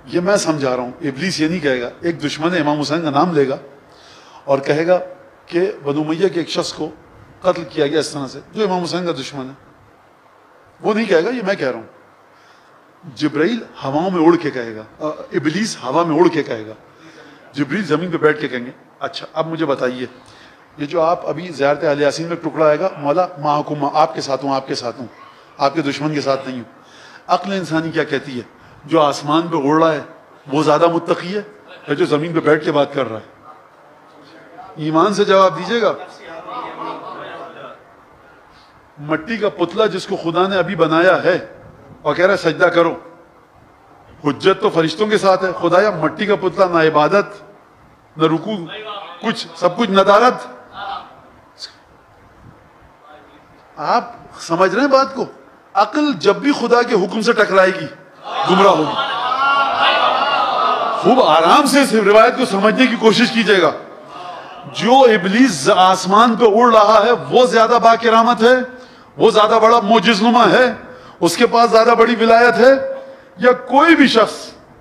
یہ میں سمجھا رہا ہوں، ابلیس یہ نہیں کہے گا. ایک دشمن امام حسین کا نام لے گا اور کہے گا کہ بنو امیہ کے ایک شخص کو قتل کیا گیا اس طرح سے جو امام حسین کا دشمن ہے. وہ نہیں کہے گا، یہ میں کہہ رہا ہوں. جبرائیل ہواؤں میں اڑ کے کہے گا، ابلیس ہوا میں اڑ کے کہے گا، جبرائیل زمین پہ بیٹھ کے کہیں گے اچھا اب مجھے بتائیے یہ جو آپ ابھی زیارت اہل یاسین میں ٹکڑا آئے گا، مولا معکم، آپ کے ساتھ ہوں، آپ کے ساتھ ہوں، آپ کے دشمن کے ساتھ نہیں ہوں. عقل انسانی کیا کہتی ہے؟ جو آسمان پہ اڑ رہا ہے وہ زیادہ متقی ہے یا جو زمین پہ بیٹھ کے بات کر رہا ہے؟ ایمان سے جواب دیجیے گا. مٹی کا پتلا جس کو خدا نے ابھی بنایا ہے اور کہہ رہا ہے سجدہ کرو، حجت تو فرشتوں کے ساتھ ہے. خدایا مٹی کا پتلا، نہ عبادت نہ رکوع، کچھ سب کچھ ندارت. آپ سمجھ رہے ہیں بات کو؟ عقل جب بھی خدا کے حکم سے ٹکرائے گی گمراہ ہوگی. خوب آرام سے اس روایت کو سمجھنے کی کوشش کیجیے گا. جو ابلیس آسمان پہ اڑ رہا ہے وہ زیادہ با کرامت ہے، وہ زیادہ بڑا معجز نما ہے، اس کے پاس زیادہ بڑی ولایت ہے، یا کوئی بھی شخص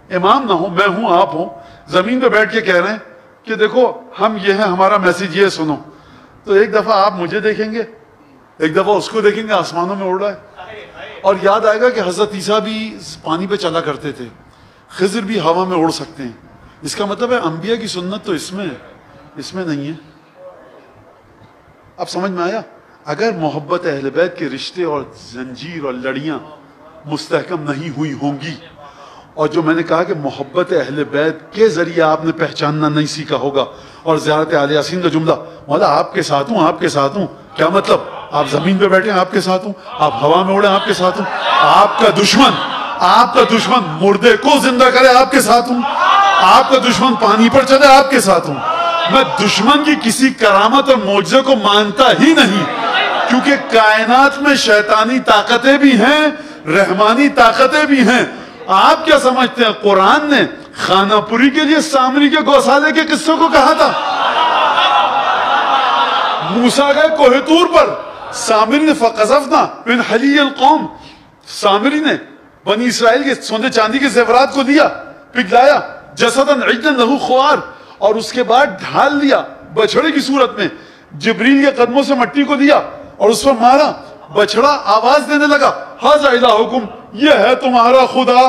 امام نہ ہو، میں ہوں آپ ہوں، زمین پہ بیٹھ کے کہہ رہے ہیں کہ دیکھو ہم یہ ہیں، ہمارا میسیج یہ سنو. تو ایک دفعہ آپ مجھے دیکھیں گے، ایک دفعہ اس کو دیکھیں گے آسمانوں میں اڑ رہا ہے، اور یاد آئے گا کہ حضرت عیسیٰ بھی پانی پہ چلا کرتے تھے، خضر بھی ہوا میں اڑ سکتے ہیں. اس کا مطلب ہے انبیاء کی سنت تو اس میں ہے، اس میں نہیں ہے. اب سمجھ میں آیا؟ اگر محبت اہل بیت کے رشتے اور زنجیر اور لڑیاں مستحکم نہیں ہوئی ہوں گی، اور جو میں نے کہا کہ محبت اہل بیت کے ذریعے آپ نے پہچاننا نہیں سیکھا ہوگا، اور زیارت اہل یاسین کا جملہ مولا آپ کے ساتھ ہوں، آپ کے ساتھ ہوں، کیا مطلب؟ آپ زمین پہ بیٹھے ہیں آپ کے ساتھ ہوں، آپ ہوا میں اڑے آپ کے ساتھ ہوں، آپ کا دشمن مردے کو زندہ کرے آپ کے ساتھ ہوں، آپ کا دشمن پانی پر چلے آپ کے ساتھ ہوں. میں دشمن کی کسی کرامت اور معجزے کو مانتا ہی نہیں، کیونکہ کائنات میں شیطانی طاقتیں بھی ہیں، رحمانی طاقتیں بھی ہیں. آپ کیا سمجھتے ہیں قرآن نے خانہ پوری کے لیے سامری کے گوسالے کے قصے کو کہا تھا؟ موسیٰ گئے کوہ طور پر، سامری نے فَقَذَفْنَا مِنْ حَلِيِّ الْقَوْمِ، سامری نے بنی اسرائیل کے سونے چاندی کے زیورات کو دیا، پگھلایا، جسداً عجلاً لہو خوار، اور اس کے بعد ڈھال دیا بچڑے کی صورت میں. جبریل کے قدموں سے مٹی کو دیا اور اس پر مارا، بچڑا آواز دینے لگا ھذا الہکم، یہ ہے تمہارا خدا،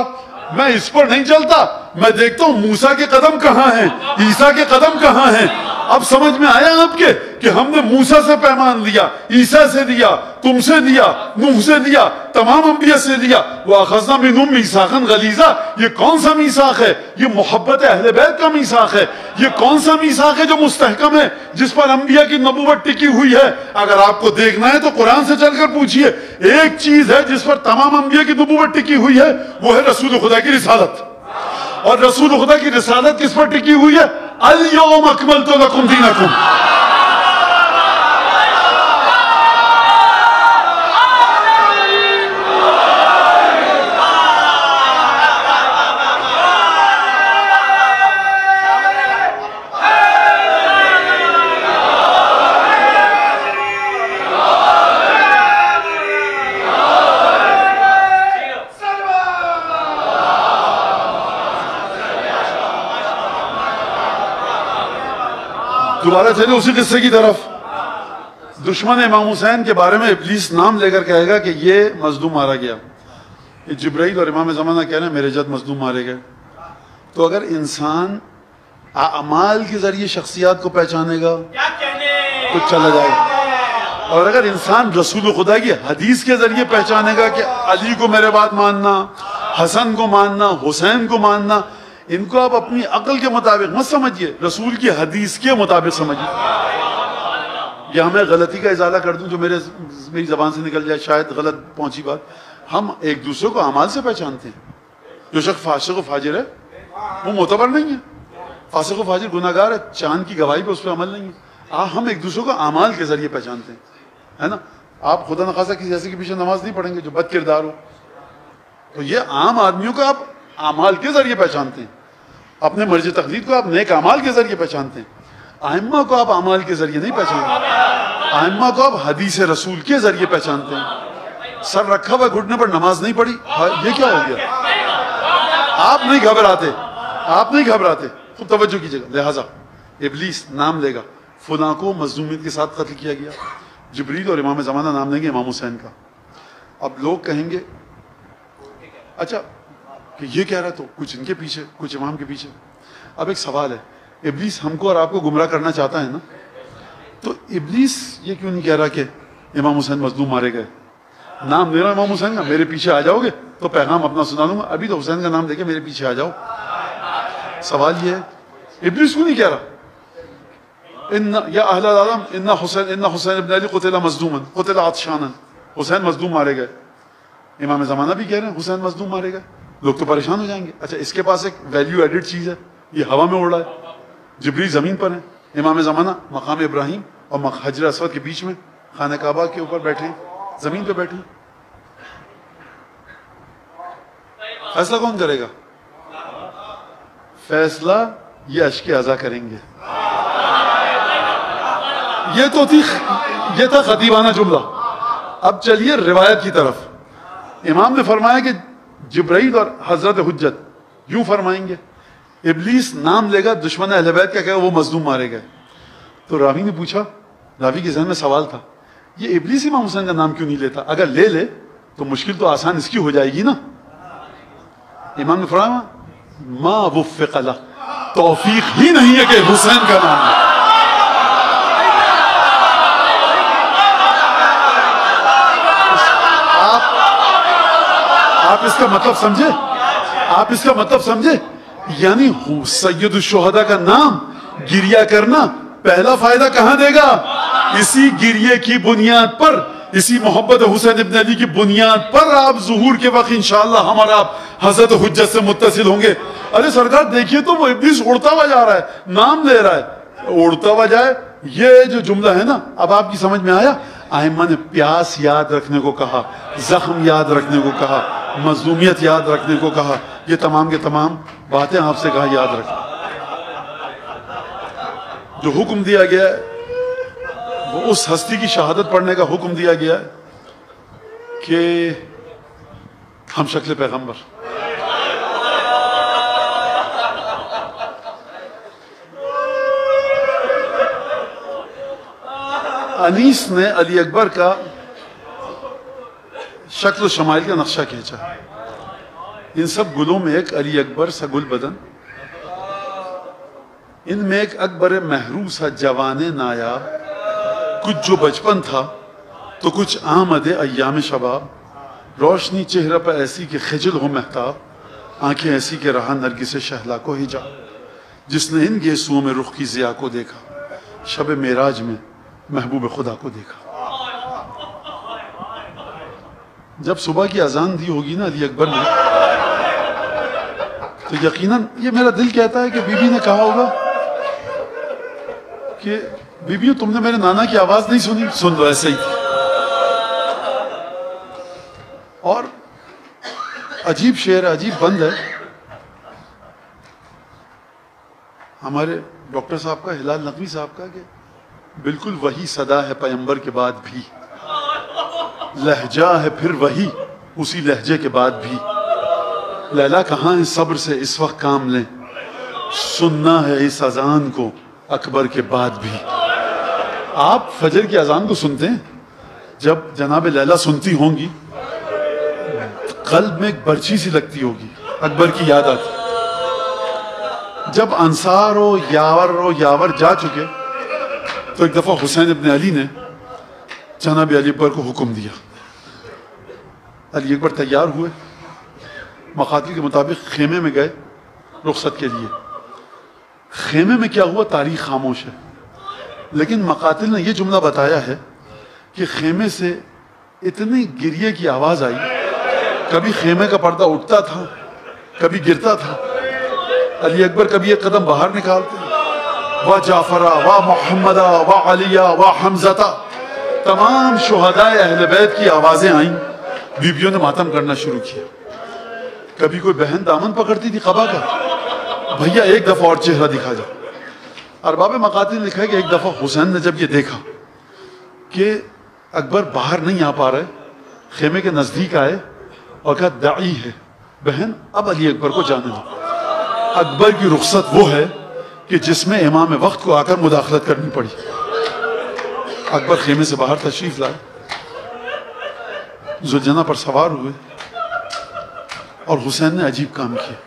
میں اس پر نہیں چلتا، میں دیکھتا ہوں موسیٰ کے قدم کہاں ہیں، عیسیٰ کے قدم کہاں ہیں. اب سمجھ میں آیا آپ کے کہ ہم نے موسیٰ سے پیمان لیا، عیسیٰ سے دیا، تم سے دیا، نوح سے دیا، تمام انبیاء سے دیا. وَأَخَذْنَا مِنْهُمْ مِيثَاقًا غَلِيظًا، یہ کون سا میثاق ہے؟ یہ محبت اہل بیت کا میثاق ہے. یہ کون سا میثاق ہے جو مستحکم ہے، جس پر انبیاء کی نبوت ٹکی ہوئی ہے؟ اگر آپ کو دیکھنا ہے تو قرآن سے چل کر پوچھئے. ایک چیز ہے جس پر تمام انبیاء کی نبوت ٹکی ہوئی ہے، وہ ہے رسول خدا کی رسالت. اور رسول خدا کی رسالت کس پر ٹکی ہوئی ہے؟ اليوم اکملت لکم دینکم. دوبارہ چلے اسی قصے کی طرف. دشمن امام حسین کے بارے میں ابلیس نام لے کر کہے گا کہ یہ مظلوم مارا گیا. جبرائیل اور امام زمانہ کہہ رہے ہیں میرے جد مظلوم مارے گئے. تو اگر انسان اعمال کے ذریعے شخصیات کو پہچانے گا تو چلا جائے گا, اور اگر انسان رسول خدا کی حدیث کے ذریعے پہچانے گا کہ علی کو میرے بات ماننا, حسن کو ماننا, حسین کو ماننا, ان کو آپ اپنی عقل کے مطابق مت سمجھیے, رسول کی حدیث کے مطابق سمجھیے. یہاں میں غلطی کا ازالہ کر دوں جو میری زبان سے نکل جائے, شاید غلط پہنچی بات. ہم ایک دوسرے کو اعمال سے پہچانتے ہیں. جو شخص فاسق و فاجر ہے وہ معتبر نہیں ہے. فاسق و فاجر گناہگار ہے, چاند کی گواہی پہ اس پہ عمل نہیں ہے. ہم ایک دوسرے کو اعمال کے ذریعے پہچانتے ہیں, ہے نا. آپ خدا نخواستہ کسی ایسے کے پیچھے نماز نہیں پڑھیں گے جو بد کردار ہو. تو یہ عام آدمیوں کو آپ اعمال کے ذریعے پہچانتے ہیں, اپنے مرج تقلید کو آپ نیک اعمال کے ذریعے پہچانتے ہیں. ائمہ کو آپ اعمال کے ذریعے نہیں پہچانتے, ائمہ کو آپ حدیث رسول کے ذریعے پہچانتے ہیں. سر رکھا ہوا گھٹنے پر نماز نہیں پڑھی, یہ کیا ہو گیا؟ آپ نہیں گھبراتے, آپ نہیں گھبراتے, خوب توجہ کیجیے گا. لہٰذا ابلیس نام لے گا فلاں کو مظلومیت کے ساتھ قتل کیا گیا. جبریل اور امام زمانہ نام لیں گے امام حسین کا. اب لوگ کہیں گے اچھا کہ یہ کہہ رہا تو کچھ ان کے پیچھے, کچھ امام کے پیچھے. اب ایک سوال ہے, ابلیس ہم کو اور آپ کو گمراہ کرنا چاہتا ہے نا, تو ابلیس یہ کیوں نہیں کہہ رہا کہ امام حسین مظلوم مارے گئے؟ نام لے رہا امام حسین کا, میرے پیچھے آ جاؤ گے تو پیغام اپنا سنا دوں گا. ابھی تو حسین کا نام لے کے میرے پیچھے آ جاؤ. سوال یہ ہے ابلیس کیوں نہیں کہہ رہا یا اہل العالم ان حسین ابن علی قتل مظلوما قتل عطشانا, حسین مظلوم مارے گئے. امام زمانہ بھی کہہ رہے ہیں حسین مظلوم مارے گئے. لوگ تو پریشان ہو جائیں گے. اچھا اس کے پاس ایک ویلیو ایڈڈ چیز ہے, یہ ہوا میں اڑ رہا ہے. جبریل زمین پر ہیں, امام زمانہ مقام ابراہیم اور حجر اسود کے بیچ میں خانہ کعبہ کے اوپر بیٹھے ہیں, زمین پہ بیٹھے ہیں. فیصلہ کون کرے گا؟ فیصلہ یہ اشک اعضا کریں گے. یہ تھا خطیبانہ جملہ. اب چلیے روایت کی طرف. امام نے فرمایا کہ جبرائیل اور حضرت حجت یوں فرمائیں گے, ابلیس نام لے گا دشمن اہل بیت کا, کہے وہ مظلوم مارے گئے. تو راوی نے پوچھا, راوی کے ذہن میں سوال تھا, یہ ابلیس امام حسین کا نام کیوں نہیں لیتا؟ اگر لے لے تو مشکل تو آسان اس کی ہو جائے گی نا. امام نے فرمایا ما وفق له, توفیق ہی نہیں ہے کہ حسین کا نام ہے. آپ اس کا مطلب سمجھے, آپ اس کا مطلب سمجھے, یعنی سید الشہداء کا نام گریہ کرنا پہلا فائدہ کہاں دے گا؟ اسی گریہ کی بنیاد پر, اسی محبت حسین ابن علی کی بنیاد پر آپ ظہور کے وقت انشاءاللہ ہمارا آپ حضرت حجت سے متصل ہوں گے. ارے سرکار دیکھیے تو وہ ابلیس اڑتا ہوا جا رہا ہے, نام لے رہا ہے, اڑتا ہوا جائے. یہ جو جملہ ہے نا, اب آپ کی سمجھ میں آیا. ائمہ نے پیاس یاد رکھنے کو کہا, زخم یاد رکھنے کو کہا, مظلومیت یاد رکھنے کو کہا. یہ تمام کے تمام باتیں آپ سے کہا یاد رکھیں. جو حکم دیا گیا ہے وہ اس ہستی کی شہادت پڑھنے کا حکم دیا گیا ہے کہ ہم شکل پیغمبر. انیس نے علی اکبر کا شکل و شمائل کا نقشہ کھینچا. ان سب گلوں میں ایک علی اکبر سا گل بدن, ان میں ایک اکبر محروس جوان نایاب, کچھ جو بچپن تھا تو کچھ آمد ایام شباب. روشنی چہرہ پر ایسی کہ خجل ہو محتاب, آنکھیں ایسی کہ رہا نرگس شہلا کو حجاب. جس نے ان گیسوؤں میں رخ کی ضیاء کو دیکھا, شب معراج میں محبوب خدا کو دیکھا. جب صبح کی اذان دی ہوگی نا علی اکبر نے, تو یقیناً یہ میرا دل کہتا ہے کہ بی بی نے کہا ہوگا کہ بیبیوں تم نے میرے نانا کی آواز نہیں سنی, سن لو ایسے ہی تھی. اور عجیب شعر ہے, عجیب بند ہے. ہمارے ڈاکٹر صاحب کا, ہلال نقوی صاحب کا, کہ بالکل وہی صدا ہے پیمبر کے بعد بھی, لہجہ ہے پھر وہی اسی لہجے کے بعد بھی. لیلا کہاں ہے صبر سے اس وقت کام لیں, سننا ہے اس اذان کو اکبر کے بعد بھی. آپ فجر کی اذان کو سنتے ہیں، جب جناب لیلا سنتی ہوں گی قلب میں ایک برچی سی لگتی ہوگی، اکبر کی یاد آتی. جب انصار و یاور جا چکے تو ایک دفعہ حسین ابن علی نے جناب علی اکبر کو حکم دیا. علی اکبر تیار ہوئے، مقاتل کے مطابق خیمے میں گئے رخصت کے لیے. خیمے میں کیا ہوا تاریخ خاموش ہے، لیکن مقاتل نے یہ جملہ بتایا ہے کہ خیمے سے اتنی گریے کی آواز آئی، کبھی خیمے کا پردہ اٹھتا تھا کبھی گرتا تھا. علی اکبر کبھی ایک قدم باہر نکالتے، وا جعفرا وا محمدا وا علیہ وا حمزہ، تمام شہداء اہل بیت کی آوازیں آئیں. بیویوں نے ماتم کرنا شروع کیا. کبھی کوئی بہن دامن پکڑتی تھی قبا کا، بھیا ایک دفعہ اور چہرہ دکھا جا. ارباب مقاتل نے لکھا ہے کہ ایک دفعہ حسین نے جب یہ دیکھا کہ اکبر باہر نہیں آ پا رہے، خیمے کے نزدیک آئے اور کہا داعی ہے بہن، اب علی اکبر کو جانے دو. اکبر کی رخصت وہ ہے کہ جس میں امام وقت کو آ کر مداخلت کرنی پڑی. اکبر خیمے سے باہر تشریف لائے، ذوالجناح پر سوار ہوئے اور حسین نے عجیب کام کیا.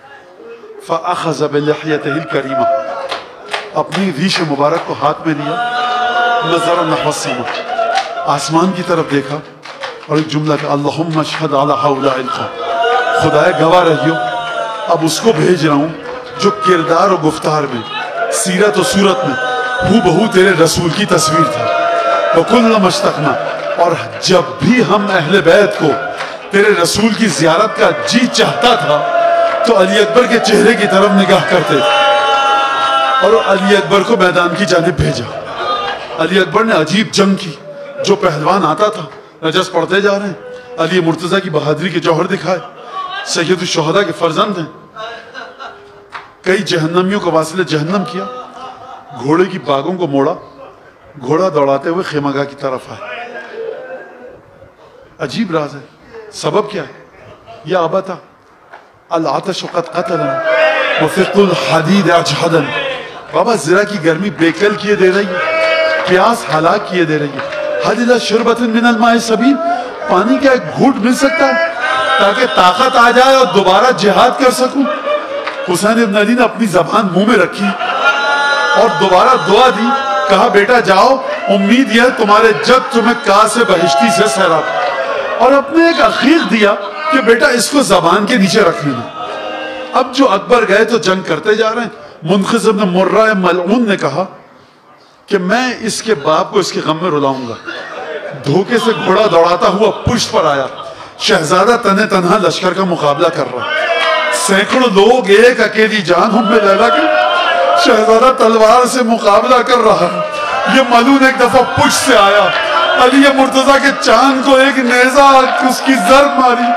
فَأَخَذَ بِلِحْيَتِهِ الْكَرِيمَةِ، اپنی ریش مبارک کو ہاتھ میں لیا، نظر نحو السماء، آسمان کی طرف دیکھا اور ایک جملہ کہ اللہم اشہد علی ہؤلاء القوم، خدائے گواہ رہیو اب اس کو بھیج رہا ہوں جو کردار و گفتار میں، سیرت و صورت میں ہو بہو تیرے رسول کی تصویر تھا. وَكُلَّمَا اشْتَقْنَا، اور جب بھی ہم اہل بیت کو تیرے رسول کی زیارت کا جی چاہتا تھا تو علی اکبر کے چہرے کی طرف نگاہ کرتے تھے اور علی اکبر کو میدان کی جانب بھیجا. علی اکبر نے عجیب جنگ کی. جو پہلوان آتا تھا رجس پڑھتے جا رہے ہیں، علی مرتضیٰ کی بہادری کے جوہر دکھائے، سید الشہداء کے فرزند ہیں. کئی جہنمیوں کو واصل جہنم کیا. گھوڑے کی باگوں کو موڑا، گھوڑا دوڑاتے ہوئے خیمہ گاہ کی طرف آئے. عجیب راز ہے. سبب کیا ہے؟ یا ابتا العطش قد قتلن وفق الحدید اجحدن، بابا زرا کی گرمی بیکل کیے دے رہی ہے، پیاس ہلاک کیے دے رہی ہے. حد الى شربت من الماء سبیل، پانی کا ایک گھونٹ مل سکتا ہے تاکہ طاقت آ جائے اور دوبارہ جہاد کر سکوں. حسین ابن علی نے اپنی زبان منہ میں رکھی اور دوبارہ دعا دی. کہا بیٹا جاؤ، امید یہ تمہارے جد تمہیں کاس بہشتی سے سیراب، اور اپنے ایک عقیق دیا کہ بیٹا اس کو زبان کے نیچے رکھ لینا. اب جو اکبر گئے تو جنگ کرتے جا رہے ہیں. منخذ بن مرہ ملعون نے کہا کہ میں اس کے باپ کو اس کے غم میں رلاؤں گا. دھوکے سے گھوڑا دوڑاتا ہوا پشت پر آیا. شہزادہ تنہ تنہا لشکر کا مقابلہ کر رہا، سینکڑوں لوگ ایک اکیلی جان ہم میں لیلا کے. شہزادہ تلوار سے مقابلہ کر رہا. یہ ملعون ایک دفعہ پشت سے آیا، علی مرتضیٰ کے چاند کو ایک نیزہ اس کی ضرب ماری.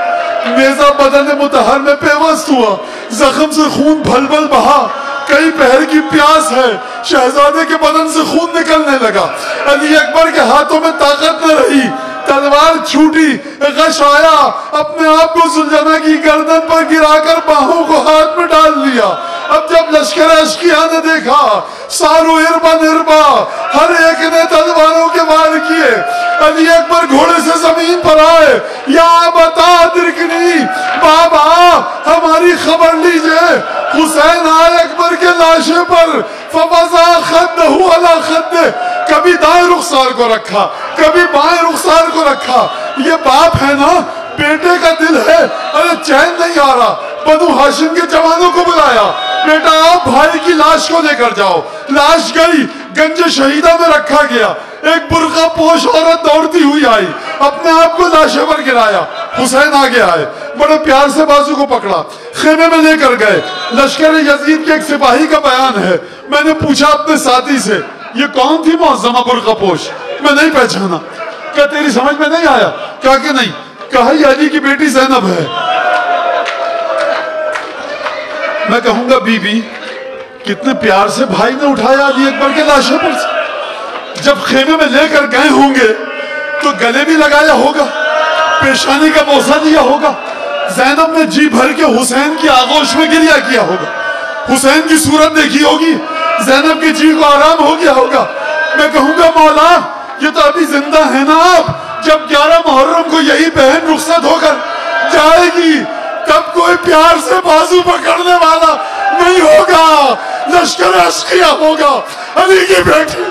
نیزہ بدن مطہر میں پیوست ہوا، زخم سے خون بھل بھل بہا. کئی پہر کی پیاس ہے، شہزادے کے بدن سے خون نکلنے لگا. علی اکبر کے ہاتھوں میں طاقت نہ رہی، تلوار چھوٹی، غش آیا، اپنے آپ کو ذوالجناح کی گردن پر گرا کر باہوں کو ہاتھ میں ڈال لیا. اب جب لشکر اشقیاء نے دیکھا، سارو اربا نربا، ہر ایک نے تلواروں کے وار کیے. علی اکبر گھوڑے سے زمین پر آئے. یا بتا درکنی، بابا ہماری خبر لیجئے. حسین آئے اکبر کے لاشے پر، فوضا خدہ علی خدہ، کبھی دائیں رخسار کو رکھا کبھی بائیں رخسار کو رکھا. یہ باپ ہے نا، بیٹے کا دل ہے. ارے چین نہیں آ رہا. بنو ہاشم کے جوانوں کو بلایا، بیٹا آپ بھائی کی لاش کو لے کر جاؤ. لاش گئی، گنج شہیدہ میں رکھا گیا. ایک برقع پوش عورت دوڑتی ہوئی آئی، اپنے آپ کو لاشے پر گرایا. حسین آگے آئے، بڑے پیار سے بازو کو پکڑا، خیمے میں لے کر گئے. لشکر یزید کے ایک سپاہی کا بیان ہے. میں نے پوچھا اپنے ساتھی سے یہ کون تھی معظمہ برقع پوش؟ میں نہیں پہچانا. کیا تیری سمجھ میں نہیں آیا؟ کہا کہ نہیں. کہا یہ علی کی بیٹی زینب ہے. میں کہوں گا بی بی کتنے پیار سے بھائی نے اٹھایا علی اکبر کے لاشے پر سے. جب خیمے میں لے کر گئے ہوں گے تو گلے بھی لگایا ہوگا، پیشانی کا بوسہ دیا ہوگا. زینب نے جی بھر کے حسین کی آغوش میں گریہ کیا ہوگا. حسین کی صورت دیکھی ہوگی، زینب کی جی کو آرام ہو گیا ہوگا. میں کہوں گا مولا یہ تو ابھی زندہ ہے نا آپ, جب 11 محرم کو یہی بہن رخصت ہو کر جائے گی تب کوئی پیار سے بازو پکڑنے والا نہیں ہوگا, لشکر اشقیہ ہوگا. علی کی بیٹی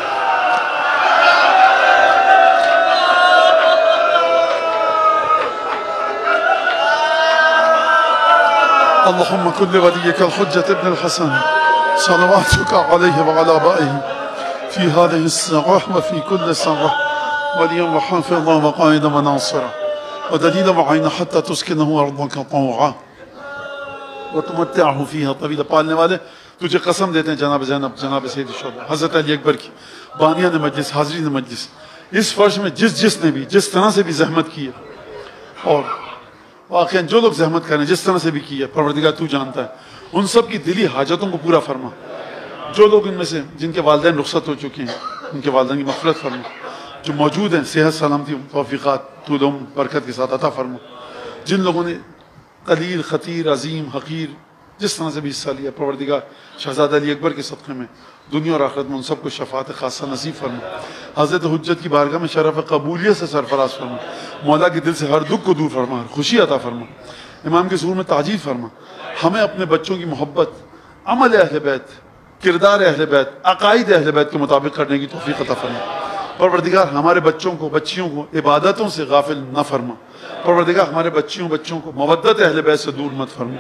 اللهم كن لوليك الحجة ابن الحسن صلواتك عليه وعلى آبائه في هذه الساعة وفي كل ساعة وليا وحافظا وقائدا وناصرا ودليلا وعينا حتى تسكنه أرضك طوعا وتمتعه فيها طويلا. پالنے والے تجھے قسم دیتے ہیں جناب زینب, جناب سید الشہداء حضرت علی اکبر کی, بانیان مجلس, حاضرین مجلس, اس فرش میں جس نے بھی جس طرح سے بھی زحمت کی ہے, اور واقعا جو لوگ زحمت کریں جس طرح سے بھی کی ہے, پروردگار تو جانتا ہے, ان سب کی دلی حاجتوں کو پورا فرما. جو لوگ ان میں سے جن کے والدین رخصت ہو چکے ہیں ان کے والدین کی مغفرت فرما. جو موجود ہیں صحت سلامتی توفیقات طول عمر برکت کے ساتھ عطا فرما. جن لوگوں نے قلیل خطیر عظیم حقیر جس طرح سے بھی حصہ لیا, پروردگار شہزادہ علی اکبر کے صدقے میں دنیا اور آخرت میں ان سب کو شفاعت خاصہ نصیب فرما. حضرت حجت کی بارگاہ میں شرف قبولیت سے سرفراز فرما. مولا کے دل سے ہر دکھ کو دور فرما, ہر خوشی عطا فرما. امام کے ظہور میں تعجیل فرما. ہمیں اپنے بچوں کی محبت, عمل اہل بیت, کردار اہل بیت, عقائد اہل بیت کے مطابق کرنے کی توفیق عطا فرما. پروردگار ہمارے بچوں کو بچیوں کو عبادتوں سے غافل نہ فرما. پروردگار ہمارے بچوں کو مودت اہل بیت سے دور مت فرما.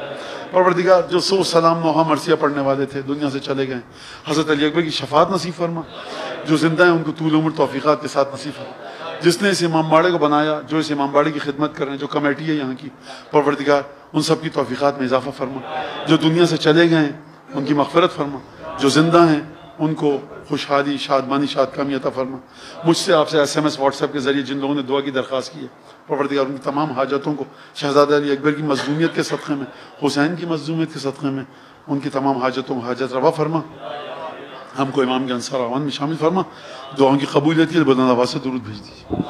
پروردگار جو سو سلام نوحہ مرثیہ پڑھنے والے تھے دنیا سے چلے گئے, حضرت علی اکبر کی شفاعت نصیب فرما. جو زندہ ہیں ان کو طول عمر توفیقات کے ساتھ نصیب فرما. جس نے اس امام باڑے کو بنایا, جو اس امام باڑے کی خدمت کر رہے ہیں, جو کمیٹی ہے یہاں کی, پروردگار ان سب کی توفیقات میں اضافہ فرما. جو دنیا سے چلے گئے ہیں ان کی مغفرت فرما. جو زندہ ہیں ان کو خوشحالی شادمانی شادکامی عطا فرما. مجھ سے آپ سے SMS واٹس ایپ کے ذریعے جن لوگوں نے دعا کی درخواست کی ہے, پروردگار ان کی تمام حاجتوں کو شہزادہ علی اکبر کی مظلومیت کے صدقے میں, حسین کی مظلومیت کے صدقے میں, ان کی تمام حاجتوں کو حاجت روا فرما. ہم کو امام کے انصار اعوان میں شامل فرما. دعاؤں کی قبولیت کے لیے بلند آواز سے درود بھیج دیجیے.